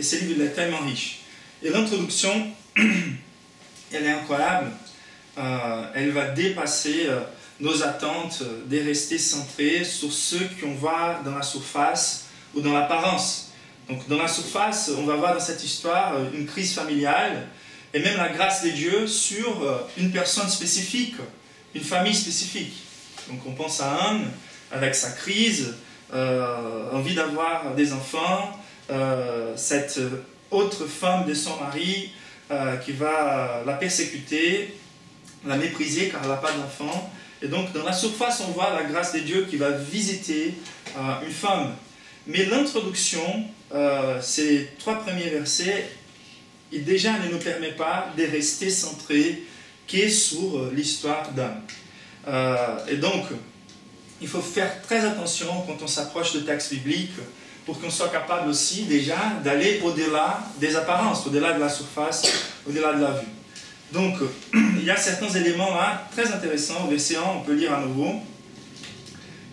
et ce livre il est tellement riche. Et l'introduction, elle est incroyable. Elle va dépasser nos attentes de rester centrés sur ceux qu'on voit dans la surface ou dans l'apparence. Donc dans la surface, on va voir dans cette histoire une crise familiale et même la grâce de Dieu sur une personne spécifique, une famille spécifique. Donc on pense à Anne avec sa crise, envie d'avoir des enfants, cette autre femme de son mari qui va la persécuter, la mépriser car elle n'a pas d'enfant. Et donc dans la surface on voit la grâce de Dieu qui va visiter une femme. Mais l'introduction, ces 3 premiers versets, il déjà ne nous permet pas de rester centrés que sur l'histoire d'Anne. Et donc, il faut faire très attention quand on s'approche de textes bibliques pour qu'on soit capable aussi déjà d'aller au-delà des apparences, au-delà de la surface, au-delà de la vue. Donc, il y a certains éléments là très intéressants. Au verset 1, on peut lire à nouveau.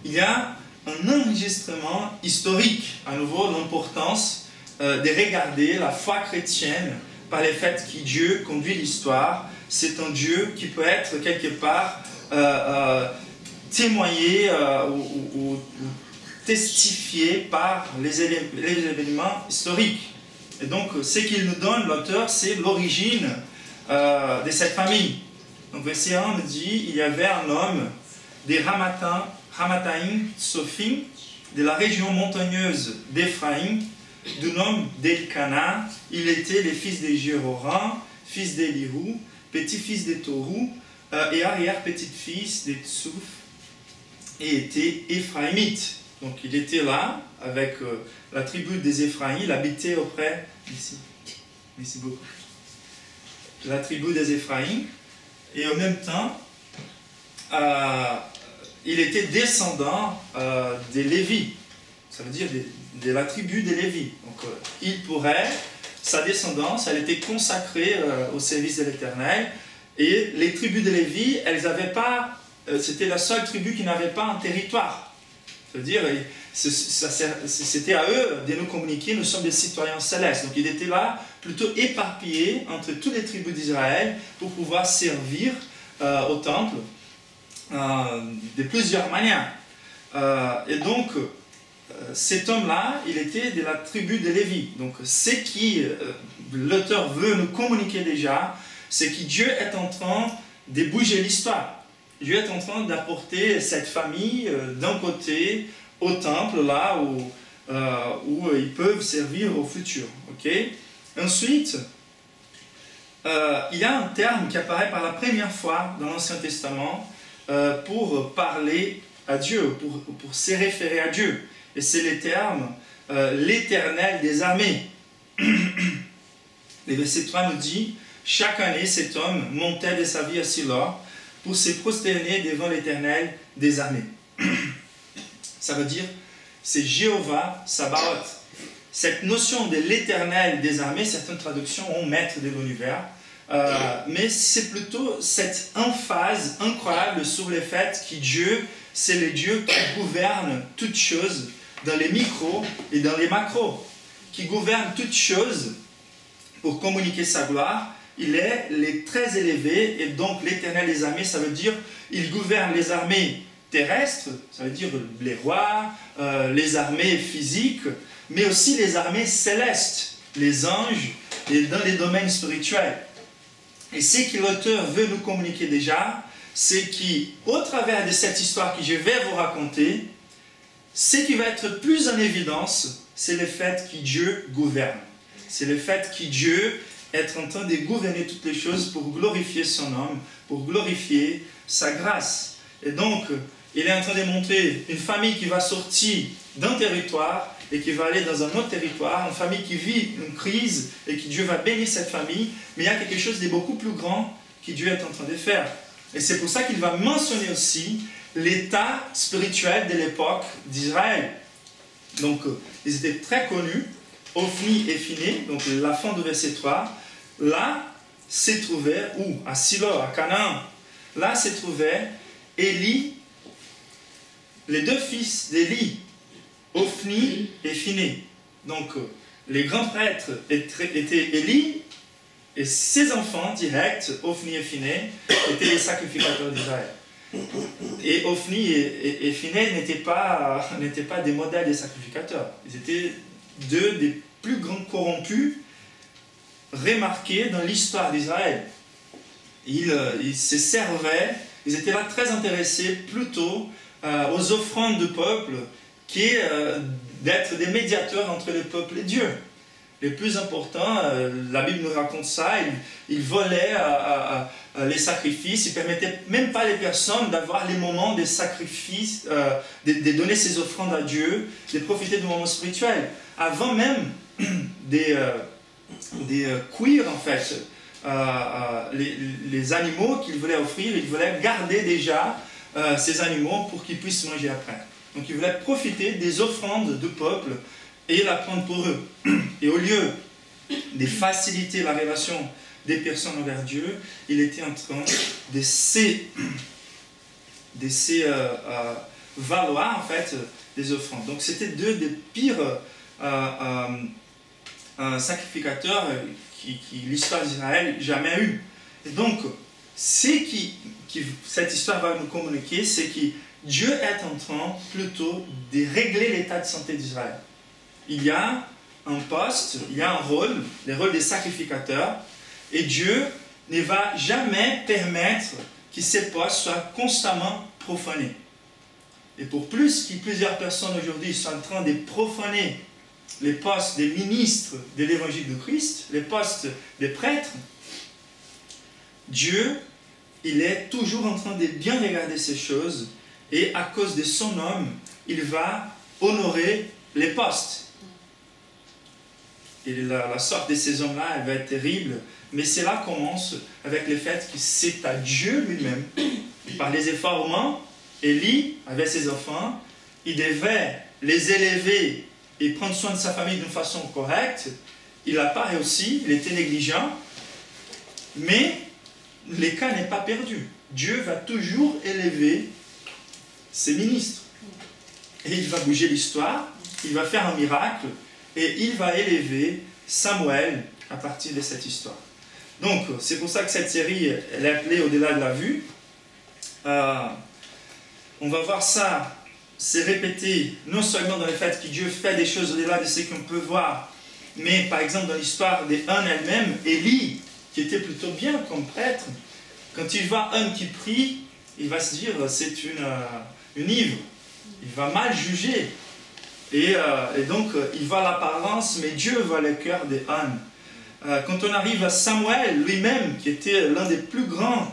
Il y a un enregistrement historique, à nouveau, l'importance de regarder la foi chrétienne par le fait que Dieu conduit l'histoire. C'est un Dieu qui peut être quelque part témoigné ou testifié par les événements historiques. Et donc, ce qu'il nous donne, l'auteur, c'est l'origine de cette famille. Donc, verset 1 nous dit, il y avait un homme des Ramataïm Sophim, de la région montagneuse d'Éphraïm, du nom d'Elkana. Il était le fils de Jéhoram, fils d'Elihu, petit-fils de Tohu, et arrière-petit-fils de Tsouf, et était éphraïmite. Donc il était là, avec la tribu des Éphraïm, il habitait auprès, merci beaucoup, la tribu des Éphraïm, et en même temps, il était descendant des Lévis, ça veut dire de la tribu des Lévis. Donc il pourrait, sa descendance, elle était consacrée au service de l'Éternel, et les tribus de Lévi, elles n'avaient pas, c'était la seule tribu qui n'avait pas un territoire. C'est-à-dire, c'était à eux de nous communiquer, nous sommes des citoyens célestes. Donc il était là, plutôt éparpillé entre toutes les tribus d'Israël pour pouvoir servir au temple de plusieurs manières. Et donc, cet homme-là, il était de la tribu de Lévi. Donc, ce qui l'auteur veut nous communiquer déjà, c'est que Dieu est en train de bouger l'histoire. Dieu est en train d'apporter cette famille d'un côté au temple, là où ils peuvent servir au futur. Okay? Ensuite, il y a un terme qui apparaît par la première fois dans l'Ancien Testament pour parler à Dieu, pour se référer à Dieu. Et c'est le terme l'Éternel des armées. Le verset 3 nous dit « Chaque année, cet homme montait de sa vie à Silo pour se prosterner devant l'Éternel des armées. » Ça veut dire, c'est Jéhovah Sabaoth. Cette notion de l'Éternel des armées, certaines traductions ont maître de l'univers, mais c'est plutôt cette emphase incroyable sur le fait que Dieu, c'est le Dieu qui gouverne toutes choses dans les micros et dans les macros, qui gouverne toutes choses pour communiquer sa gloire. Il est les très élevé, et donc l'Éternel des armées, ça veut dire il gouverne les armées terrestres, ça veut dire les rois, les armées physiques, mais aussi les armées célestes, les anges, et dans les domaines spirituels. Et ce que l'auteur veut nous communiquer déjà, c'est qu'au travers de cette histoire que je vais vous raconter, ce qui va être plus en évidence, c'est le fait que Dieu gouverne. C'est le fait que Dieu est en train de gouverner toutes les choses pour glorifier son nom, pour glorifier sa grâce. Et donc, il est en train de montrer une famille qui va sortir d'un territoire et qui va aller dans un autre territoire, une famille qui vit une crise et que Dieu va bénir cette famille, mais il y a quelque chose de beaucoup plus grand que Dieu est en train de faire. Et c'est pour ça qu'il va mentionner aussi l'état spirituel de l'époque d'Israël. Donc, ils étaient très connus, Ophni et Phiné, donc la fin du verset 3. Là, se trouvait, où à Silo, à Canaan, là se trouvait Élie, les deux fils d'Élie, Ophni et Phiné. Donc, les grands prêtres étaient Élie, et ses enfants directs, Ophni et Phiné, étaient les sacrificateurs d'Israël. Et Ophni et Phiné n'étaient pas des modèles des sacrificateurs. Ils étaient deux des plus grands corrompus remarqués dans l'histoire d'Israël. Ils se servaient, ils étaient là très intéressés plutôt aux offrandes du peuple d'être des médiateurs entre le peuple et Dieu. Le plus important, la Bible nous raconte ça, ils volaient les sacrifices, ils ne permettaient même pas les personnes d'avoir les moments des sacrifices, de donner ses offrandes à Dieu, de profiter du moment spirituel. Avant même des cuire en fait les animaux qu'ils voulaient offrir, ils voulaient garder déjà ces animaux pour qu'ils puissent manger après. Donc ils voulaient profiter des offrandes du peuple et la prendre pour eux. Et au lieu de faciliter la relation des personnes envers Dieu, il était en train de valoir en fait des offrandes. Donc c'était deux des pires sacrificateurs qui l'histoire d'Israël jamais eu. Et donc, cette histoire va nous communiquer, c'est que Dieu est en train plutôt de régler l'état de santé d'Israël. Il y a un poste, il y a un rôle, le rôle des sacrificateurs, et Dieu ne va jamais permettre que ces postes soient constamment profanés. Et pour plus que plusieurs personnes aujourd'hui sont en train de profaner les postes des ministres de l'évangile de Christ, les postes des prêtres, Dieu, il est toujours en train de bien regarder ces choses, et à cause de son homme, il va honorer les postes. Et la sorte de ces hommes-là, elle va être terrible, mais cela commence avec le fait que c'est à Dieu lui-même, par les efforts humains. Élie, avec ses enfants, il devait les élever et prendre soin de sa famille d'une façon correcte. Il n'a pas réussi, il était négligent, mais le cas n'est pas perdu. Dieu va toujours élever ses ministres. Et il va bouger l'histoire, il va faire un miracle, et il va élever Samuel à partir de cette histoire. Donc, c'est pour ça que cette série, elle est appelée Au-delà de la vue. On va voir ça se répéter, non seulement dans le fait que Dieu fait des choses au-delà de ce qu'on peut voir, mais par exemple dans l'histoire des Anne elle-même, Élie, qui était plutôt bien comme prêtre, quand il voit Anne qui prie, il va se dire c'est une ivre. Il va mal juger. Et donc, il voit l'apparence, mais Dieu voit le cœur de Anne. Quand on arrive à Samuel lui-même, qui était l'un des plus grands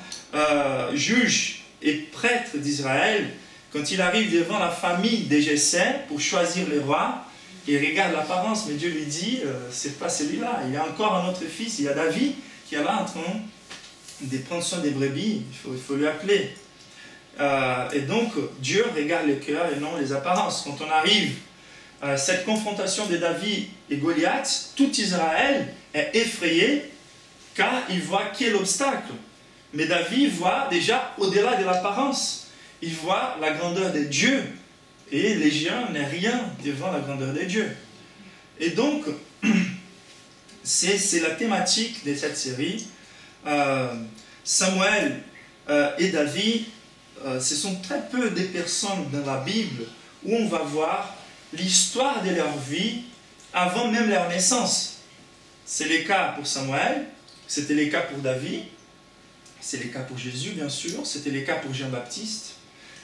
juges et prêtres d'Israël, quand il arrive devant la famille de Jessé pour choisir le roi, il regarde l'apparence, mais Dieu lui dit, c'est pas celui-là, il y a encore un autre fils, il y a David qui est là en train de prendre soin des brebis, il faut lui appeler. Et donc, Dieu regarde le cœur et non les apparences. Quand on arrive à cette confrontation de David et Goliath, tout Israël est effrayé car il voit quel obstacle. Mais David voit déjà au-delà de l'apparence. Il voit la grandeur de Dieu. Et les géants n'est rien devant la grandeur de Dieu. Et donc, c'est la thématique de cette série. Samuel et David, ce sont très peu de personnes dans la Bible où on va voir l'histoire de leur vie avant même leur naissance. C'est le cas pour Samuel, c'était le cas pour David, c'est le cas pour Jésus bien sûr, c'était le cas pour Jean-Baptiste.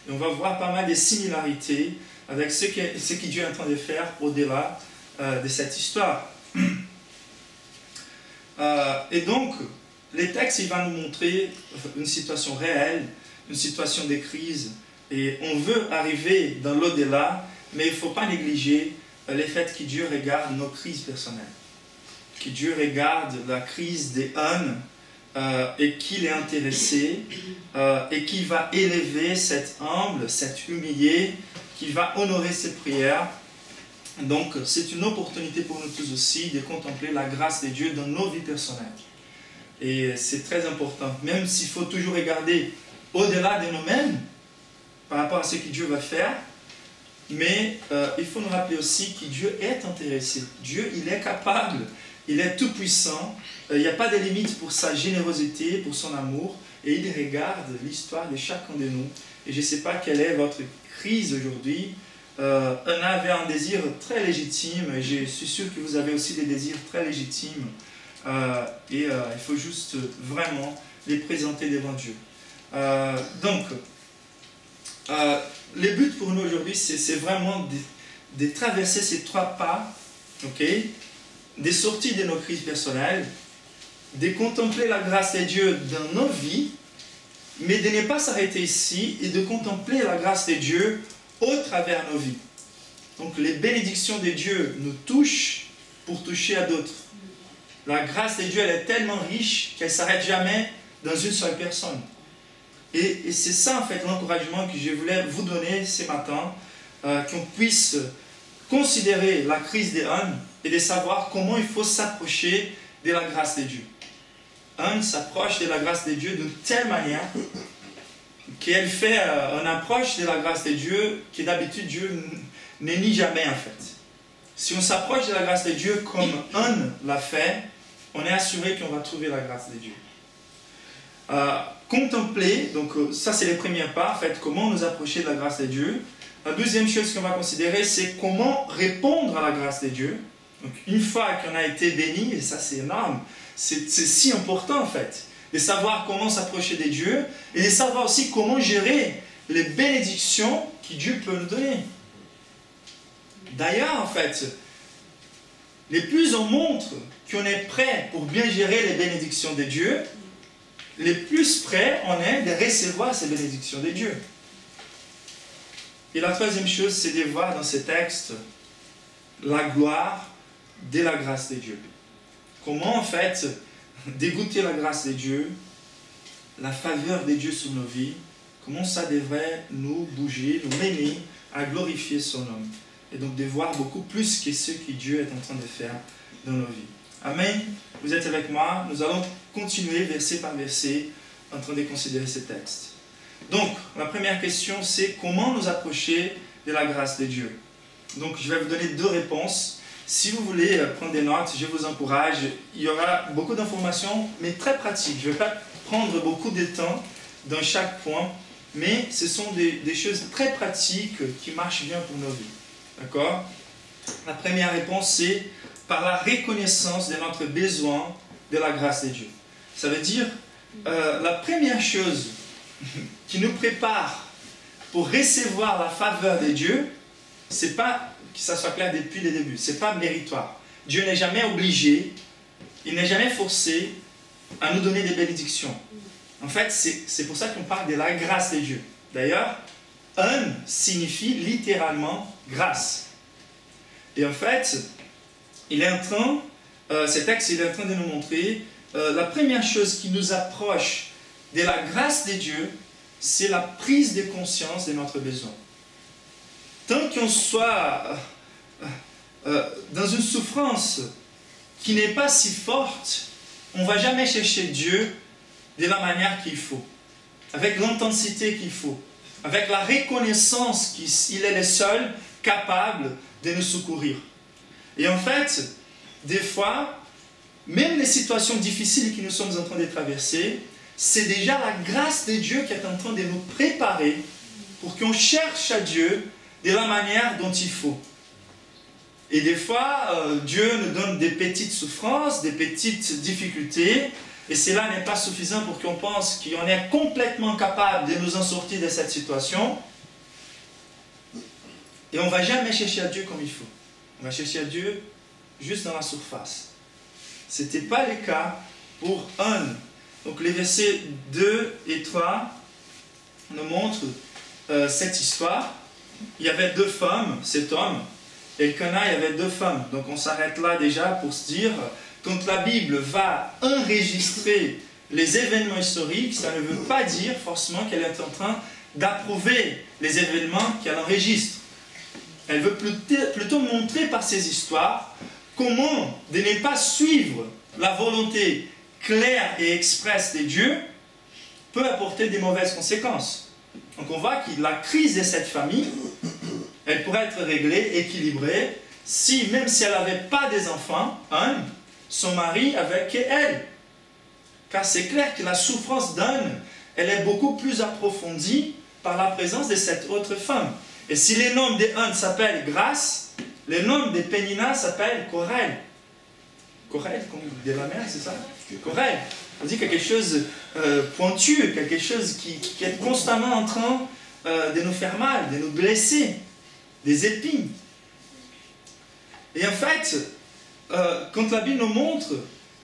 Et on va voir pas mal de similarités avec ce que Dieu est en train de faire au-delà de cette histoire. Et donc, les textes, il va nous montrer une situation réelle, une situation de crise, et on veut arriver dans l'au-delà, mais il ne faut pas négliger le fait que Dieu regarde nos crises personnelles, que Dieu regarde la crise des Anne, et qu'il est intéressé, et qu'il va élever cet humble, cet humilié, qu'il va honorer ses prières. Donc, c'est une opportunité pour nous tous aussi de contempler la grâce de Dieu dans nos vies personnelles. Et c'est très important, même s'il faut toujours regarder au-delà de nous-mêmes, par rapport à ce que Dieu va faire, mais il faut nous rappeler aussi que Dieu est intéressé. Dieu, il est capable, il est tout puissant. Il n'y a pas de limite pour sa générosité, pour son amour, et il regarde l'histoire de chacun de nous. Et je ne sais pas quelle est votre crise aujourd'hui. On avait un désir très légitime, et je suis sûr que vous avez aussi des désirs très légitimes. Il faut juste vraiment les présenter devant Dieu. Le but pour nous aujourd'hui, c'est vraiment de traverser ces 3 pas, de sortir de nos crises personnelles, de contempler la grâce de Dieu dans nos vies, mais de ne pas s'arrêter ici et de contempler la grâce de Dieu au travers de nos vies. Donc les bénédictions de Dieu nous touchent pour toucher à d'autres. La grâce de Dieu, elle est tellement riche qu'elle ne s'arrête jamais dans une seule personne. Et c'est ça en fait l'encouragement que je voulais vous donner ce matin, qu'on puisse considérer la crise de Anne et de savoir comment il faut s'approcher de la grâce de Dieu. Anne s'approche de la grâce de Dieu d'une telle manière qu'elle fait une approche de la grâce de Dieu que d'habitude Dieu ne nie jamais en fait. Si on s'approche de la grâce de Dieu comme Anne l'a fait, on est assuré qu'on va trouver la grâce de Dieu. Contempler, donc ça c'est les premiers pas, en fait, comment nous approcher de la grâce de Dieu. La deuxième chose qu'on va considérer, c'est comment répondre à la grâce de Dieu. Donc une fois qu'on a été béni, et ça c'est énorme, c'est si important en fait, de savoir comment s'approcher de Dieu, et de savoir aussi comment gérer les bénédictions que Dieu peut nous donner. D'ailleurs, en fait, les plus on montre qu'on est prêt pour bien gérer les bénédictions de Dieu, les plus prêts on est de recevoir ces bénédictions de Dieu. Et la troisième chose, c'est de voir dans ces textes la gloire de la grâce de Dieu. Comment en fait dégoûter la grâce de Dieu, la faveur de Dieu sur nos vies, comment ça devrait nous bouger, nous mener à glorifier son nom. Et donc de voir beaucoup plus que ce que Dieu est en train de faire dans nos vies. Amen. Vous êtes avec moi. Nous allons continuer verset par verset en train de considérer ces textes. Donc, la première question, c'est comment nous approcher de la grâce de Dieu. Donc, je vais vous donner 2 réponses. Si vous voulez prendre des notes, je vous encourage. Il y aura beaucoup d'informations, mais très pratiques. Je ne vais pas prendre beaucoup de temps dans chaque point, mais ce sont des choses très pratiques qui marchent bien pour nos vies. D'accord? La première réponse, c'est par la reconnaissance de notre besoin de la grâce de Dieu. Ça veut dire, la première chose qui nous prépare pour recevoir la faveur de Dieu, c'est pas, que ça soit clair depuis le début, c'est pas méritoire. Dieu n'est jamais obligé, il n'est jamais forcé à nous donner des bénédictions. En fait, c'est pour ça qu'on parle de la grâce de Dieu. D'ailleurs, un signifie littéralement grâce. Et en fait, il est en train, cet texte il est en train de nous montrer la première chose qui nous approche de la grâce de Dieu, c'est la prise de conscience de notre besoin. Tant qu'on soit dans une souffrance qui n'est pas si forte, on ne va jamais chercher Dieu de la manière qu'il faut, avec l'intensité qu'il faut, avec la reconnaissance qu'il est le seul capable de nous secourir. Et en fait, des fois, même les situations difficiles que nous sommes en train de traverser, c'est déjà la grâce de Dieu qui est en train de nous préparer pour qu'on cherche à Dieu de la manière dont il faut. Et des fois, Dieu nous donne des petites souffrances, des petites difficultés, et cela n'est pas suffisant pour qu'on pense qu'on est complètement capable de nous en sortir de cette situation. Et on ne va jamais chercher à Dieu comme il faut. On va chercher à Dieu juste dans la surface. Ce n'était pas le cas pour Anne. Donc les versets 2 et 3 nous montrent cette histoire. Il y avait 2 femmes, cet homme, et Elkana, il y avait 2 femmes. Donc on s'arrête là déjà pour se dire, quand la Bible va enregistrer les événements historiques, ça ne veut pas dire forcément qu'elle est en train d'approuver les événements qu'elle enregistre. Elle veut plutôt montrer par ces histoires comment de ne pas suivre la volonté claire et expresse de Dieu peut apporter des mauvaises conséquences. Donc on voit que la crise de cette famille elle pourrait être réglée, équilibrée, si, même si elle n'avait pas des enfants, son mari avec elle. Car c'est clair que la souffrance d'Anne, elle est beaucoup plus approfondie par la présence de cette autre femme. Et si les noms des Anne s'appellent Grâce, les noms des Pénina s'appellent Corelle. Corelle, comme de la mer, c'est ça? Corelle. On dit quelque chose pointu, quelque chose qui est constamment en train de nous faire mal, de nous blesser, des épines. Et en fait, quand la Bible nous montre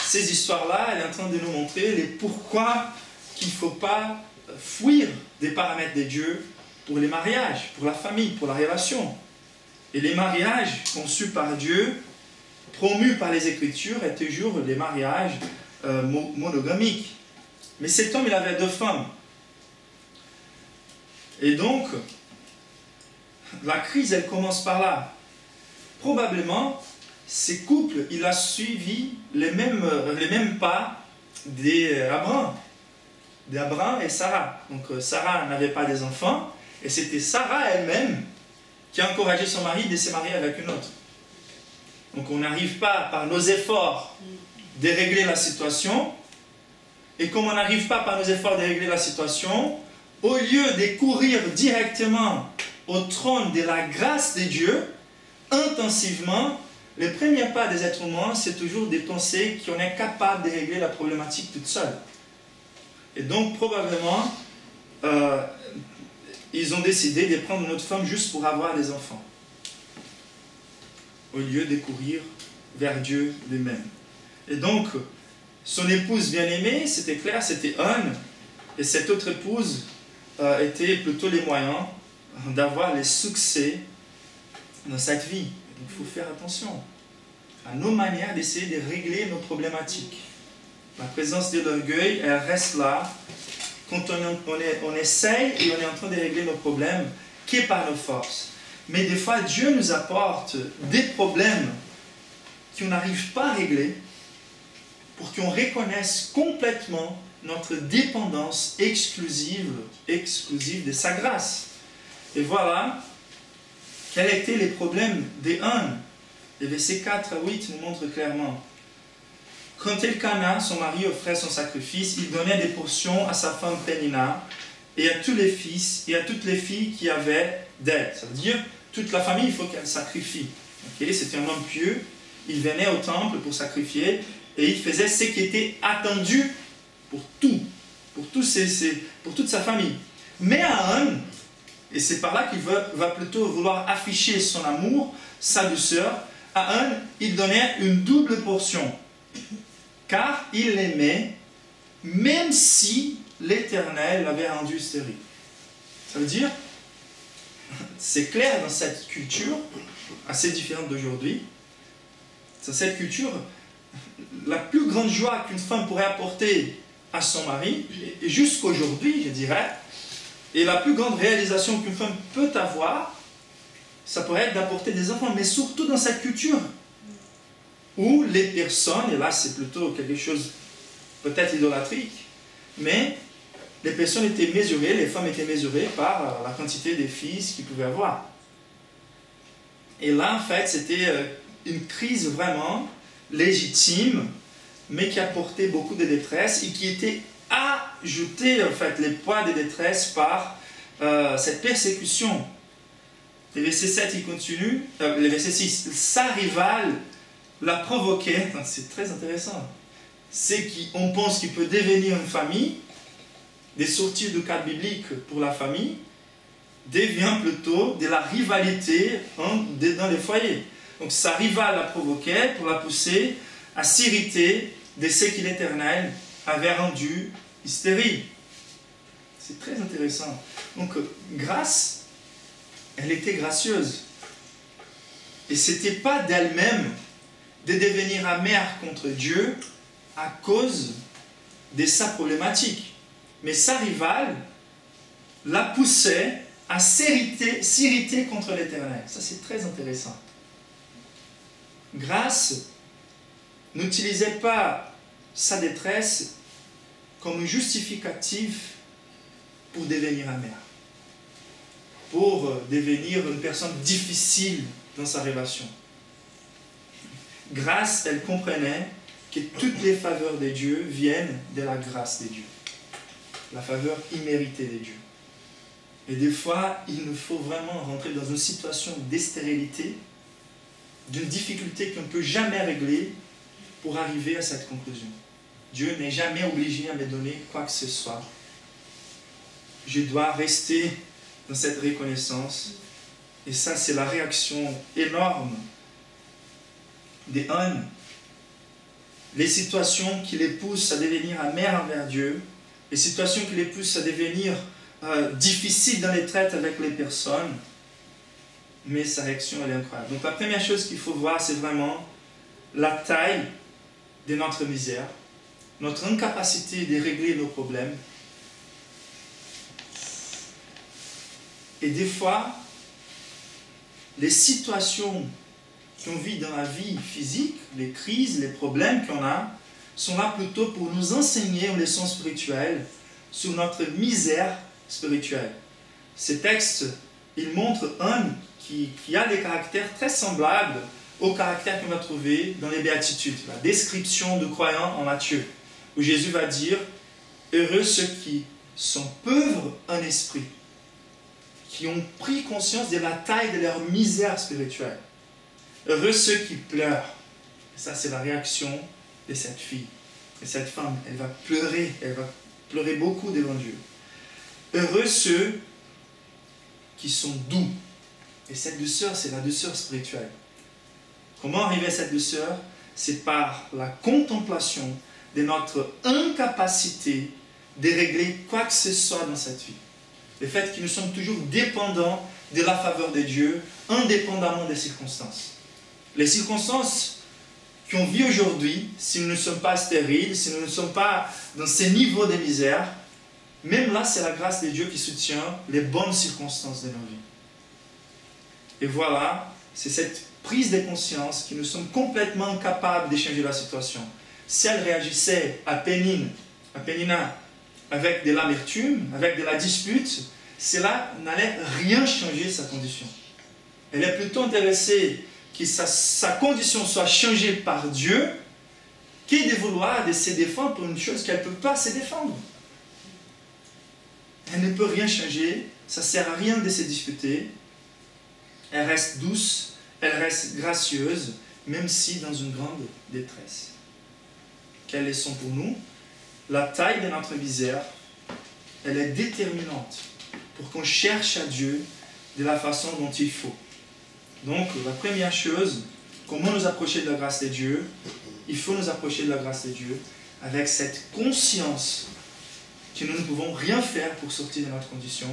ces histoires-là, elle est en train de nous montrer les pourquoi qu'il ne faut pas fuir des paramètres de Dieu pour les mariages, pour la famille, pour la relation. Et les mariages conçus par Dieu, promus par les Écritures, est toujours les mariages monogamiques. Mais cet homme, il avait 2 femmes. Et donc, la crise, elle commence par là. Probablement, ces couples, il a suivi les mêmes pas d'Abraham et Sarah. Donc, Sarah n'avait pas des enfants, et c'était Sarah elle-même qui a encouragé son mari de se marier avec une autre. Donc on n'arrive pas par nos efforts de régler la situation, et comme on n'arrive pas par nos efforts de régler la situation, au lieu de courir directement au trône de la grâce de Dieu, intensivement, le premier pas des êtres humains, c'est toujours de penser qu'on est capable de régler la problématique toute seule. Et donc probablement, ils ont décidé de prendre une autre femme juste pour avoir des enfants, au lieu de courir vers Dieu lui-même. Et donc, son épouse bien-aimée, c'était clair, c'était Anne, et cette autre épouse était plutôt les moyens d'avoir les succès dans cette vie. Donc, il faut faire attention à nos manières d'essayer de régler nos problématiques. La présence de l'orgueil, elle reste là quand on essaye et on est en train de régler nos problèmes que par nos forces. Mais des fois, Dieu nous apporte des problèmes qu'on n'arrive pas à régler pour qu'on reconnaisse complètement notre dépendance exclusive de sa grâce. Et voilà quels étaient les problèmes des Anne. Les versets 4 à 8 nous montrent clairement. Quand Elkana, son mari, offrait son sacrifice, il donnait des portions à sa femme Pénina et à tous les fils et à toutes les filles qui avaient d'elle. Ça veut dire, toute la famille, il faut qu'elle sacrifie. Okay? C'était un homme pieux, il venait au temple pour sacrifier et il faisait ce qui était attendu pour toute sa famille. Mais à Anne, et c'est par là qu'il va plutôt vouloir afficher son amour, sa douceur, à Anne, il donnait une double portion. Car il l'aimait, même si l'Éternel l'avait rendu stérile. Ça veut dire, c'est clair dans cette culture, assez différente d'aujourd'hui, dans cette culture, la plus grande joie qu'une femme pourrait apporter à son mari, et jusqu'aujourd'hui, je dirais, et la plus grande réalisation qu'une femme peut avoir, ça pourrait être d'apporter des enfants, mais surtout dans cette culture, où les personnes, et là c'est plutôt quelque chose peut-être idolâtrique, mais les personnes étaient mesurées, les femmes étaient mesurées par la quantité de fils qu'ils pouvaient avoir. Et là en fait c'était une crise vraiment légitime, mais qui apportait beaucoup de détresse et qui était ajoutée en fait les poids de détresse par cette persécution. Le verset 7 il continue, le verset 6, sa rivale la provoquait, c'est très intéressant, c'est qu'on pense qu'il peut devenir une famille, des sorties de cadre biblique pour la famille, devient plutôt de la rivalité dans les foyers. Donc sa rivale la provoquait pour la pousser à s'irriter de ce que l'Éternel avait rendu stérile. C'est très intéressant. Donc grâce, elle était gracieuse. Et ce n'était pas d'elle-même de devenir amère contre Dieu à cause de sa problématique. Mais sa rivale la poussait à s'irriter contre l'Éternel. Ça, c'est très intéressant. Grâce n'utilisait pas sa détresse comme justificatif pour devenir amère. pour devenir une personne difficile dans sa relation. Grâce, elle comprenait que toutes les faveurs de Dieu viennent de la grâce de Dieu. La faveur imméritée de Dieu. Et des fois, il nous faut vraiment rentrer dans une situation de stérilité, d'une difficulté qu'on ne peut jamais régler pour arriver à cette conclusion. Dieu n'est jamais obligé à me donner quoi que ce soit. Je dois rester dans cette reconnaissance. Et ça, c'est la réaction énorme des ânes. Les situations qui les poussent à devenir amères envers Dieu, les situations qui les poussent à devenir difficiles dans les traites avec les personnes, mais sa réaction, elle est incroyable. Donc la première chose qu'il faut voir, c'est vraiment la taille de notre misère, notre incapacité de régler nos problèmes. Et des fois, les situations qu'on vit dans la vie physique, les crises, les problèmes qu'on a, sont là plutôt pour nous enseigner une leçon spirituelle sur notre misère spirituelle. Ces textes, ils montrent un qui a des caractères très semblables au caractère qu'on va trouver dans les béatitudes, la description de croyants en Matthieu, où Jésus va dire « Heureux ceux qui sont pauvres en esprit », qui ont pris conscience de la taille de leur misère spirituelle. Heureux ceux qui pleurent. Et ça, c'est la réaction de cette fille. Et cette femme, elle va pleurer beaucoup devant Dieu. Heureux ceux qui sont doux. Et cette douceur, c'est la douceur spirituelle. Comment arriver à cette douceur? C'est par la contemplation de notre incapacité de régler quoi que ce soit dans cette vie. Le fait que nous sommes toujours dépendants de la faveur de Dieu, indépendamment des circonstances. Les circonstances qu'on vit aujourd'hui, si nous ne sommes pas stériles, si nous ne sommes pas dans ces niveaux de misère, même là, c'est la grâce de Dieu qui soutient les bonnes circonstances de nos vies. Et voilà, c'est cette prise de conscience que nous sommes complètement incapables de changer la situation. Si elle réagissait à Pénina, avec de l'amertume, avec de la dispute, cela n'allait rien changer sa condition. Elle est plutôt intéressée que sa condition soit changée par Dieu que de vouloir de se défendre pour une chose qu'elle ne peut pas se défendre. Elle ne peut rien changer, ça ne sert à rien de se disputer. Elle reste douce, elle reste gracieuse, même si dans une grande détresse. Quelle leçon pour nous? La taille de notre misère, elle est déterminante pour qu'on cherche à Dieu de la façon dont il faut. Donc, la première chose, comment nous approcher de la grâce de Dieu? Il faut nous approcher de la grâce de Dieu avec cette conscience que nous ne pouvons rien faire pour sortir de notre condition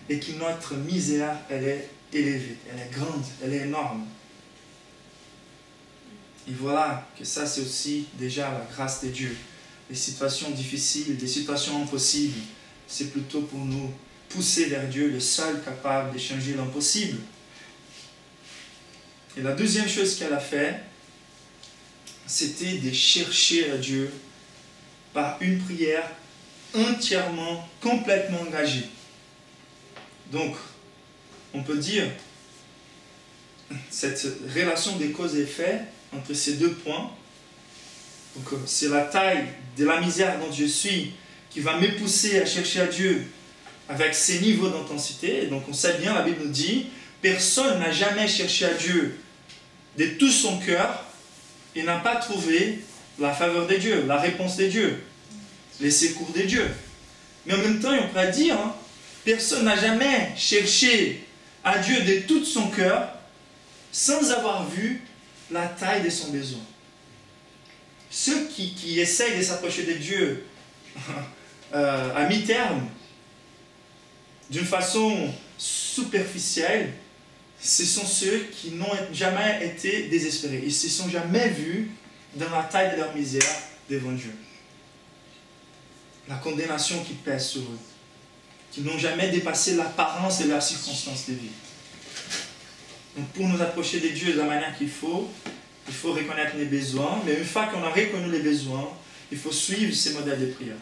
et que notre misère, elle est élevée, elle est grande, elle est énorme. Et voilà que ça, c'est aussi déjà la grâce de Dieu. Les situations difficiles, les situations impossibles, c'est plutôt pour nous pousser vers Dieu, le seul capable de changer l'impossible. Et la deuxième chose qu'elle a fait, c'était de chercher à Dieu par une prière entièrement, complètement engagée. Donc, on peut dire cette relation des causes et effets entre ces deux points. Donc, c'est la taille de la misère dont je suis qui va me pousser à chercher à Dieu avec ces niveaux d'intensité. Et donc, on sait bien, la Bible nous dit, personne n'a jamais cherché à Dieu de tout son cœur et n'a pas trouvé la faveur de Dieu, la réponse de Dieu, les secours de Dieu. Mais en même temps, on pourrait dire, personne n'a jamais cherché à Dieu de tout son cœur sans avoir vu la taille de son besoin. Ceux qui essayent de s'approcher de Dieu à mi-terme, d'une façon superficielle, ce sont ceux qui n'ont jamais été désespérés. Ils ne se sont jamais vus dans la taille de leur misère devant Dieu. La condamnation qui pèse sur eux, qui n'ont jamais dépassé l'apparence de leurs circonstances de vie. Donc pour nous approcher de Dieu de la manière qu'il faut, il faut reconnaître les besoins, mais une fois qu'on a reconnu les besoins, il faut suivre ces modèles de prière.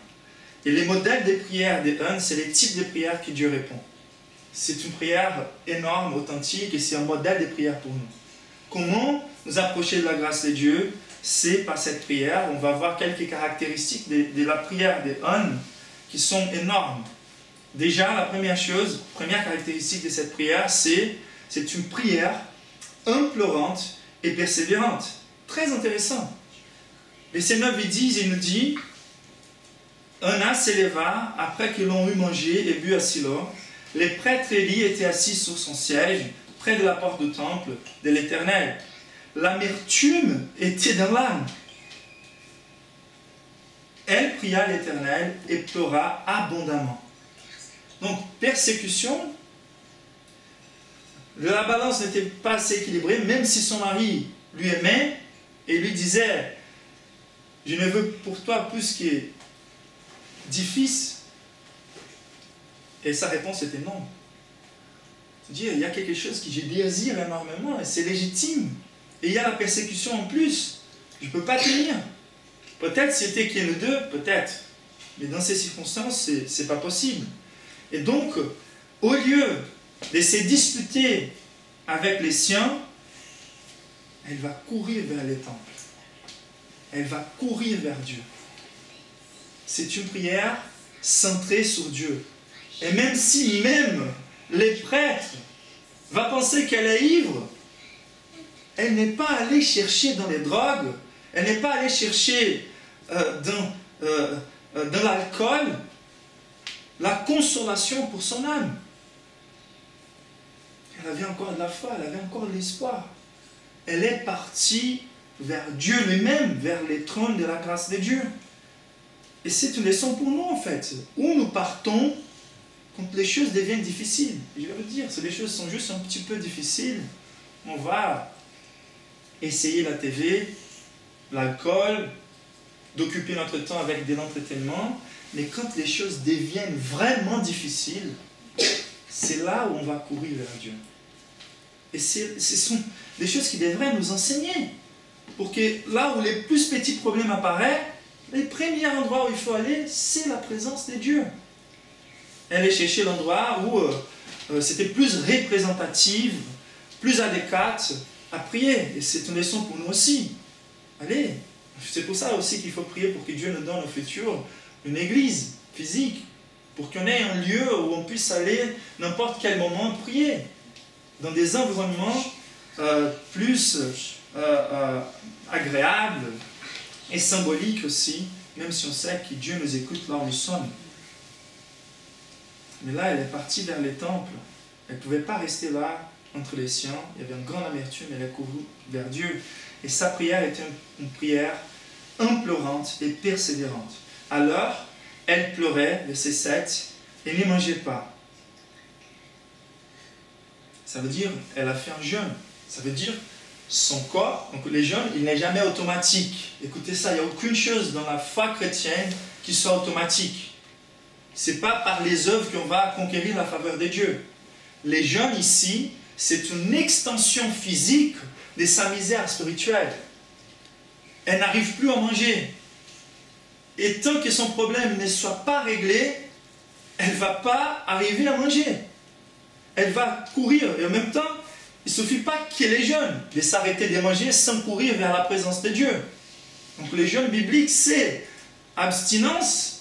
Et les modèles de prière des uns, c'est les types de prières que Dieu répond. c'est une prière énorme, authentique, et c'est un modèle de prière pour nous. Comment nous approcher de la grâce de Dieu? C'est par cette prière. On va voir quelques caractéristiques de la prière des ânes qui sont énormes. Déjà, la première chose, première caractéristique de cette prière, c'est une prière implorante et persévérante. Très intéressant. Verset 9, il nous dit, Annas s'éleva après que l'on eut mangé et bu à Silo. Les prêtres Élie étaient assis sur son siège, près de la porte du temple de l'Éternel. L'amertume était dans l'âme. Elle pria l'Éternel et pleura abondamment. Donc, persécution, la balance n'était pas assez équilibrée, même si son mari lui aimait et lui disait « Je ne veux pour toi plus que 10 fils ». Et sa réponse était non. C'est-à-dire, il y a quelque chose que je désire énormément et c'est légitime. Et il y a la persécution en plus. Je ne peux pas tenir. Peut-être c'était qu'il y ait le deux, peut-être. Mais dans ces circonstances, ce n'est pas possible. Et donc, au lieu de se disputer avec les siens, elle va courir vers les temples. Elle va courir vers Dieu. C'est une prière centrée sur Dieu. Et même si les prêtres vont penser qu'elle est ivre, elle n'est pas allée chercher dans les drogues, elle n'est pas allée chercher dans l'alcool la consolation pour son âme. Elle avait encore de la foi, elle avait encore de l'espoir. Elle est partie vers Dieu lui-même, vers les trônes de la grâce de Dieu. Et c'est une leçon pour nous en fait, où nous partons quand les choses deviennent difficiles. Et je vais vous dire, si les choses sont juste un petit peu difficiles, on va essayer la TV, l'alcool, d'occuper notre temps avec de l'entretenement, mais quand les choses deviennent vraiment difficiles, c'est là où on va courir vers Dieu. Et ce sont des choses qui devraient nous enseigner, pour que là où les plus petits problèmes apparaissent, les premiers endroits où il faut aller, c'est la présence de Dieu. Elle est chercher l'endroit où c'était plus représentative, plus adéquate à prier. Et c'est une leçon pour nous aussi. Allez, c'est pour ça aussi qu'il faut prier pour que Dieu nous donne au futur une église physique, pour qu'on ait un lieu où on puisse aller n'importe quel moment prier, dans des environnements plus agréables et symboliques aussi, même si on sait que Dieu nous écoute là où nous sommes. Mais là, elle est partie vers les temples. Elle ne pouvait pas rester là entre les siens. Il y avait une grande amertume, elle a couru vers Dieu. Et sa prière était une prière implorante et persévérante. Alors, elle pleurait, verset 7, et ne mangeait pas. Ça veut dire, elle a fait un jeûne. Ça veut dire, son corps, donc le jeûne, il n'est jamais automatique. Écoutez ça, il n'y a aucune chose dans la foi chrétienne qui soit automatique. Ce n'est pas par les œuvres qu'on va conquérir la faveur de Dieu. Les jeûnes ici, c'est une extension physique de sa misère spirituelle. Elle n'arrive plus à manger. Et tant que son problème ne soit pas réglé, elle ne va pas arriver à manger. Elle va courir. Et en même temps, il ne suffit pas qu'elle est jeûne de s'arrêter de manger sans courir vers la présence de Dieu. Donc le jeûne biblique, c'est abstinence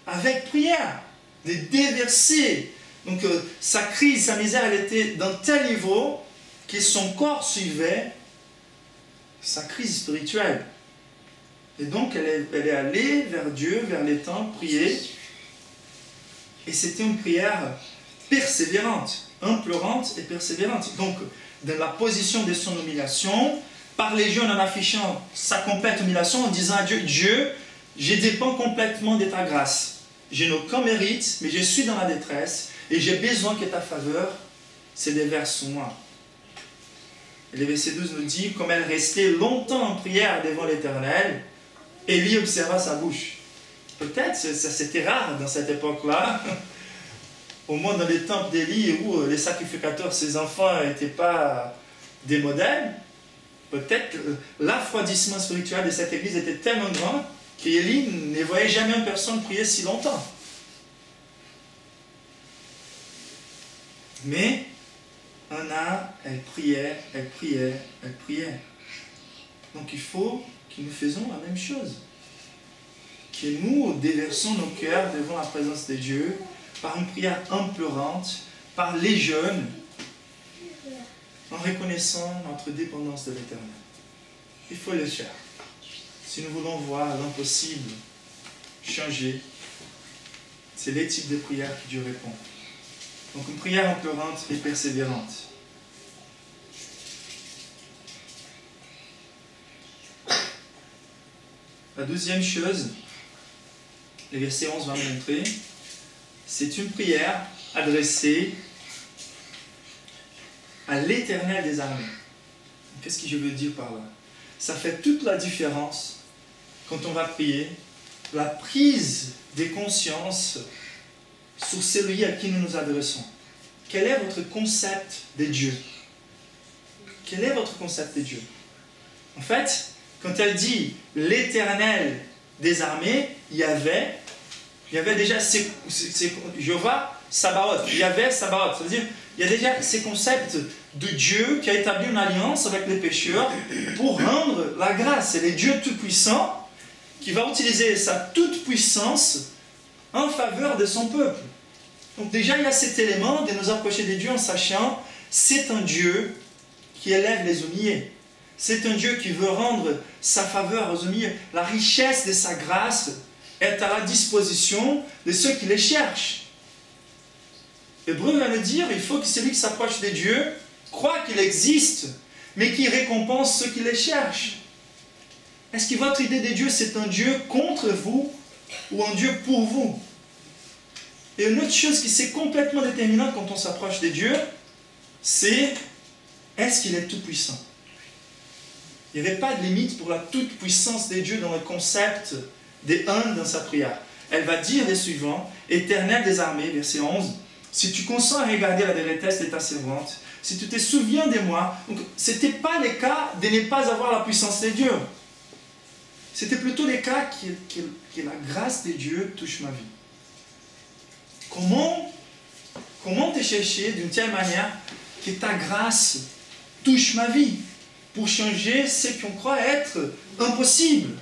avec prière, de déverser. Donc sa crise, sa misère, elle était d'un tel niveau que son corps suivait sa crise spirituelle. Et donc elle est allée vers Dieu, vers les temples, prier. Et c'était une prière persévérante, implorante et persévérante. Donc dans la position de son humiliation, par les jeûnes en affichant sa complète humiliation, en disant à Dieu, Dieu, je dépends complètement de ta grâce. Je n'ai aucun mérite, mais je suis dans la détresse et j'ai besoin que ta faveur se déverse sur moi. Et le verset 12 nous dit, comme elle restait longtemps en prière devant l'Éternel, Élie observa sa bouche. Peut-être, c'était rare dans cette époque-là, au moins dans les temples d'Élie où les sacrificateurs, ses enfants, n'étaient pas des modèles. Peut-être l'affroidissement spirituel de cette église était tellement grand qu'Élie ne voyait jamais une personne prier si longtemps. Mais Anna, elle priait, elle priait, elle priait. Donc il faut que nous fassions la même chose. Que nous déversons nos cœurs devant la présence de Dieu par une prière implorante, par les jeûnes, en reconnaissant notre dépendance de l'Éternel. Il faut le faire. Si nous voulons voir l'impossible changer, c'est les types de prières que Dieu répond. Donc une prière implorante et persévérante. La deuxième chose, le verset 11 va nous montrer, c'est une prière adressée à l'Éternel des armées. Qu'est-ce que je veux dire par là? Ça fait toute la différence quand on va prier, la prise de conscience sur celui à qui nous nous adressons. Quel est votre concept de Dieu? Quel est votre concept de Dieu? En fait, quand elle dit l'Éternel des armées, il y avait déjà Jéhovah Sabaoth, Yahvé Sabaoth, c'est-à-dire il y a déjà ces concepts de Dieu qui a établi une alliance avec les pécheurs pour rendre la grâce. C'est le Dieu tout-puissant qui va utiliser sa toute-puissance en faveur de son peuple. Donc déjà il y a cet élément de nous approcher de Dieu en sachant c'est un Dieu qui élève les humiliés. C'est un Dieu qui veut rendre sa faveur aux humiliés. La richesse de sa grâce est à la disposition de ceux qui les cherchent. Hébreu va nous dire, il faut que celui qui s'approche de Dieu croit qu'il existe, mais qui récompense ceux qui les cherchent. Est-ce que votre idée de Dieu, c'est un Dieu contre vous ou un Dieu pour vous? Et une autre chose qui c'est complètement déterminante quand on s'approche de Dieu, c'est est-ce qu'il est tout-puissant? Il n'y avait pas de limite pour la toute-puissance de Dieu dans le concept des un dans sa prière. Elle va dire les suivants, Éternel des armées, verset 11, si tu consens à regarder la détresse de ta servante, si tu te souviens de moi, donc ce n'était pas le cas de ne pas avoir la puissance de Dieu. C'était plutôt le cas que la grâce de Dieu touche ma vie. Comment te chercher d'une telle manière que ta grâce touche ma vie pour changer ce qu'on croit être impossible,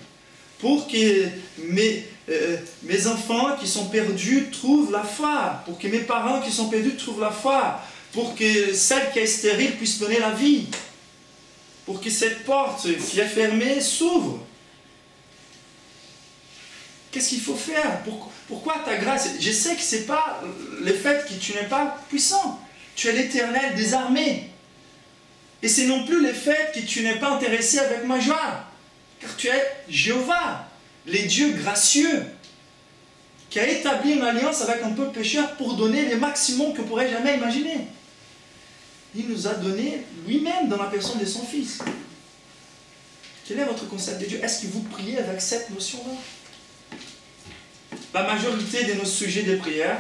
pour que mes enfants qui sont perdus trouvent la foi, pour que mes parents qui sont perdus trouvent la foi, pour que celle qui est stérile puisse donner la vie, pour que cette porte qui est fermée s'ouvre. Qu'est-ce qu'il faut faire? Pourquoi ta grâce? Je sais que ce n'est pas le fait que tu n'es pas puissant. Tu es l'Éternel des armées. Et c'est non plus le fait que tu n'es pas intéressé avec ma joie. Car tu es Jéhovah, le Dieu gracieux, qui a établi une alliance avec un peuple pécheur pour donner le maximum que pourrait jamais imaginer. Il nous a donné lui-même dans la personne de son Fils. Quel est votre concept de Dieu? Est-ce que vous priez avec cette notion-là? La majorité de nos sujets de prière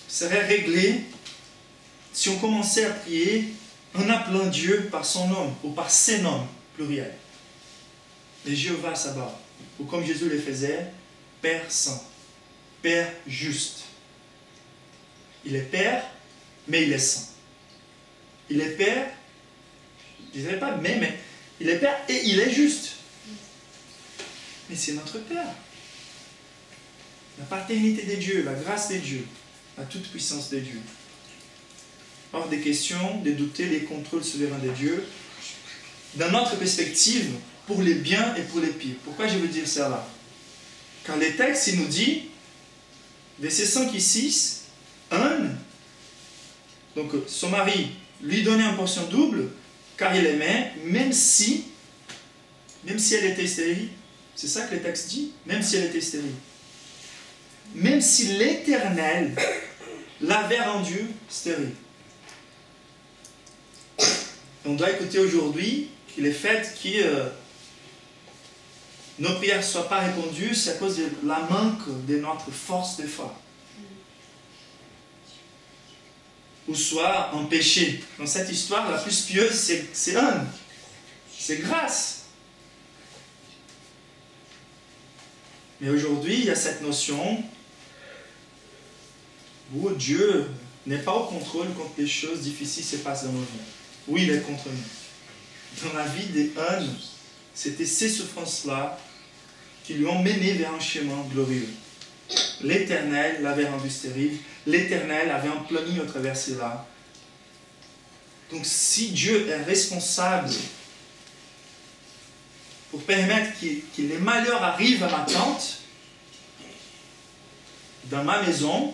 seraient réglés si on commençait à prier en appelant Dieu par son nom ou par ses noms pluriels. Et Jéhovah Sabaoth, ou comme Jésus le faisait, Père saint, Père juste. Il est Père, mais il est saint. Il est Père, je ne dirais pas mais il est Père et il est juste. Mais c'est notre Père. La paternité de Dieu, la grâce de Dieu, la toute-puissance de Dieu. Hors des questions de douter les contrôles souverains de Dieu, dans notre perspective, pour les biens et pour les pires. Pourquoi je veux dire ça là? Car les textes, il nous dit, verset 5 et 6, Anne, donc son mari, lui donnait une portion double, car il l'aimait, même si elle était stérile. C'est ça que le texte dit, même si elle était stérile. Même si l'Éternel l'avait rendue stérile. On doit écouter aujourd'hui que le fait que nos prières ne soient pas répondues, c'est à cause de la manque de notre force de foi. Ou soit en péché. Dans cette histoire, la plus pieuse, c'est Anne. C'est grâce. Mais aujourd'hui, il y a cette notion où Dieu n'est pas au contrôle quand les choses difficiles se passent dans nos vies. Oui, il est contre nous. Dans la vie des Anne, c'était ces souffrances-là qui lui ont mené vers un chemin glorieux. L'Éternel l'avait rendu stérile. L'Éternel avait un planning au travers cela. Donc si Dieu est responsable pour permettre que les malheurs arrivent à ma tante, dans ma maison,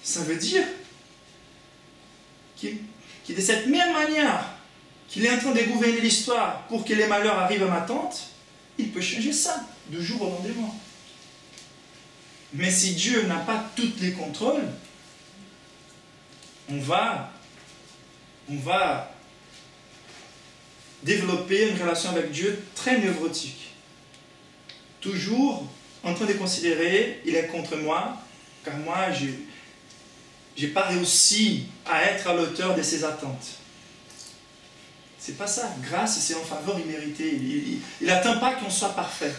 ça veut dire qu'il de cette même manière qu'il est en train de gouverner l'histoire pour que les malheurs arrivent à ma tante, il peut changer ça de jour au lendemain. Mais si Dieu n'a pas tous les contrôles, on va développer une relation avec Dieu très névrotique. Toujours en train de considérer, il est contre moi, car moi, je n'ai pas réussi à être à l'auteur de ses attentes. C'est pas ça. Grâce, c'est en faveur imméritée. Il n'attend pas qu'on soit parfait.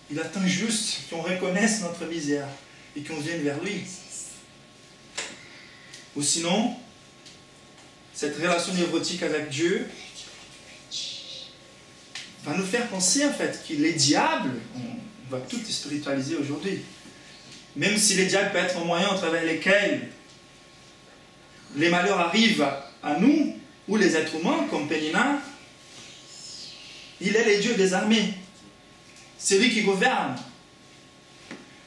Il attend juste qu'on reconnaisse notre misère et qu'on vienne vers lui. Ou sinon, cette relation névrotique avec Dieu va nous faire penser en fait que les diables, on va tout spiritualiser aujourd'hui, même si les diables peuvent être un moyen à travers lesquels les malheurs arrivent à nous, ou les êtres humains, comme Pénina, il est le Dieu des armées. C'est lui qui gouverne.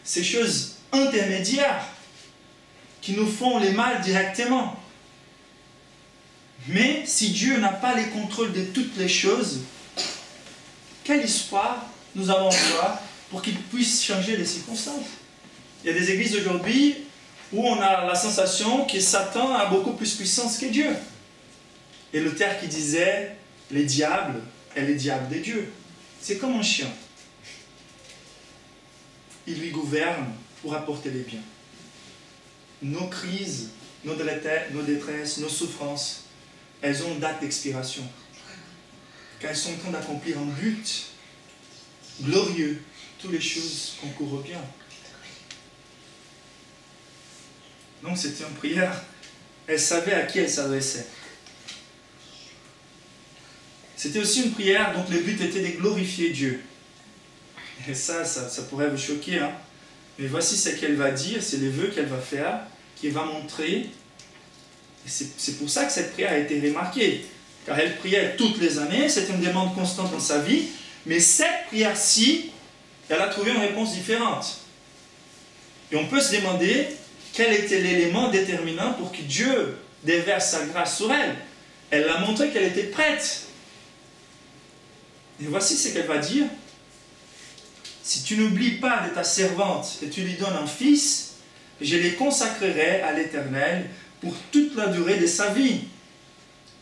Ces choses intermédiaires qui nous font les mal directement. Mais si Dieu n'a pas les contrôles de toutes les choses, quel espoir nous avons voir pour qu'il puisse changer les circonstances? Il y a des églises aujourd'hui où on a la sensation que Satan a beaucoup plus puissance que Dieu. Et Luther qui disait, les diables et les diables des dieux. C'est comme un chien. Il lui gouverne pour apporter les biens. Nos crises, nos détresses, nos souffrances, elles ont une date d'expiration. Quand elles sont en train d'accomplir un but glorieux, toutes les choses concourent au bien. Donc c'était une prière, elle savait à qui elle s'adressait. C'était aussi une prière dont le but était de glorifier Dieu. Et ça pourrait vous choquer, hein? Mais voici ce qu'elle va dire, c'est les vœux qu'elle va faire, qui va montrer. C'est pour ça que cette prière a été remarquée. Car elle priait toutes les années, c'était une demande constante dans sa vie, mais cette prière-ci, elle a trouvé une réponse différente. Et on peut se demander quel était l'élément déterminant pour que Dieu déverse sa grâce sur elle. Elle a montré qu'elle était prête. Et voici ce qu'elle va dire. Si tu n'oublies pas de ta servante et tu lui donnes un fils, je les consacrerai à l'Éternel pour toute la durée de sa vie.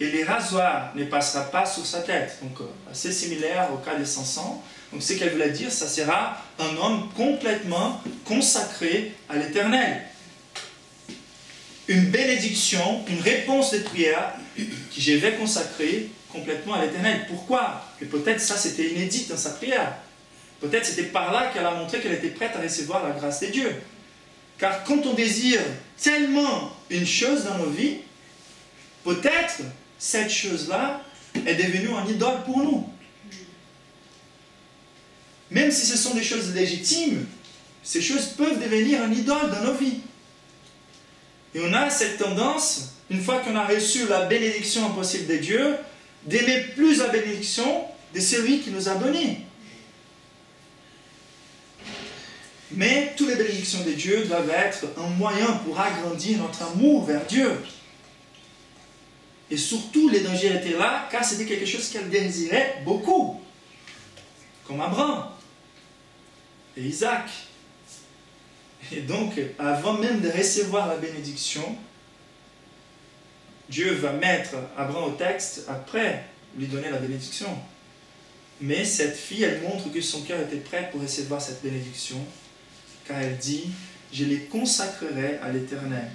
Et les rasoirs ne passera pas sur sa tête. Donc, assez similaire au cas de Samson. Donc, ce qu'elle voulait dire, ça sera un homme complètement consacré à l'Éternel. Une bénédiction, une réponse de prière que je vais consacrer complètement à l'Éternel. Pourquoi? Et peut-être ça, c'était inédit dans sa prière. Peut-être c'était par là qu'elle a montré qu'elle était prête à recevoir la grâce de Dieu. Car quand on désire tellement une chose dans nos vies, peut-être cette chose-là est devenue un idole pour nous. Même si ce sont des choses légitimes, ces choses peuvent devenir un idole dans nos vies. Et on a cette tendance, une fois qu'on a reçu la bénédiction impossible de Dieu, d'aimer plus la bénédiction de celui qui nous a donné. Mais toutes les bénédictions de Dieu doivent être un moyen pour agrandir notre amour vers Dieu. Et surtout, les dangers étaient là, car c'était quelque chose qu'elle désirait beaucoup. Comme Abraham et Isaac. Et donc, avant même de recevoir la bénédiction, Dieu va mettre Abraham au texte après lui donner la bénédiction. Mais cette fille, elle montre que son cœur était prêt pour recevoir cette bénédiction, car elle dit, je les consacrerai à l'Éternel.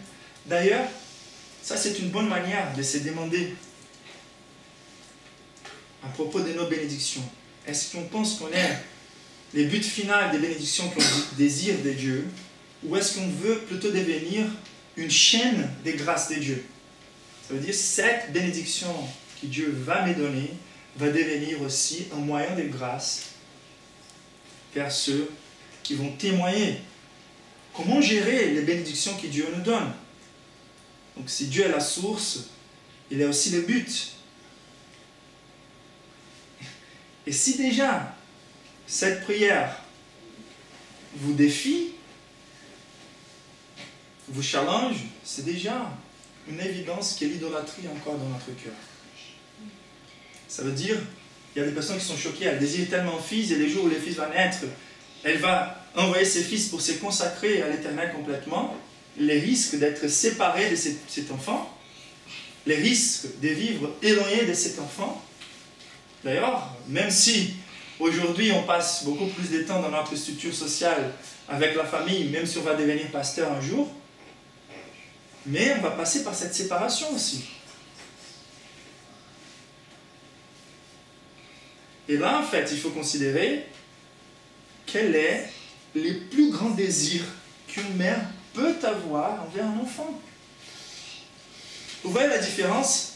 D'ailleurs, ça c'est une bonne manière de se demander à propos de nos bénédictions. Est-ce qu'on pense qu'on est le but final des bénédictions qu'on désire de Dieu, ou est-ce qu'on veut plutôt devenir une chaîne des grâces de Dieu? Ça veut dire cette bénédiction que Dieu va me donner va devenir aussi un moyen de grâce vers ceux qui vont témoigner. Comment gérer les bénédictions que Dieu nous donne? Donc si Dieu est la source, il est aussi le but. Et si déjà cette prière vous défie, vous challenge, c'est déjà une évidence qu'il y a l'idolâtrie encore dans notre cœur. Ça veut dire, il y a des personnes qui sont choquées, elles désirent tellement un fils, et les jours où le fils va naître, elle va envoyer ses fils pour se consacrer à l'Éternel complètement. Les risques d'être séparés de cet enfant, les risques de vivre éloignés de cet enfant. D'ailleurs, même si aujourd'hui on passe beaucoup plus de temps dans notre structure sociale avec la famille, même si on va devenir pasteur un jour, mais on va passer par cette séparation aussi. Et là, en fait, il faut considérer quel est le plus grand désir qu'une mère peut avoir envers un enfant. Vous voyez la différence?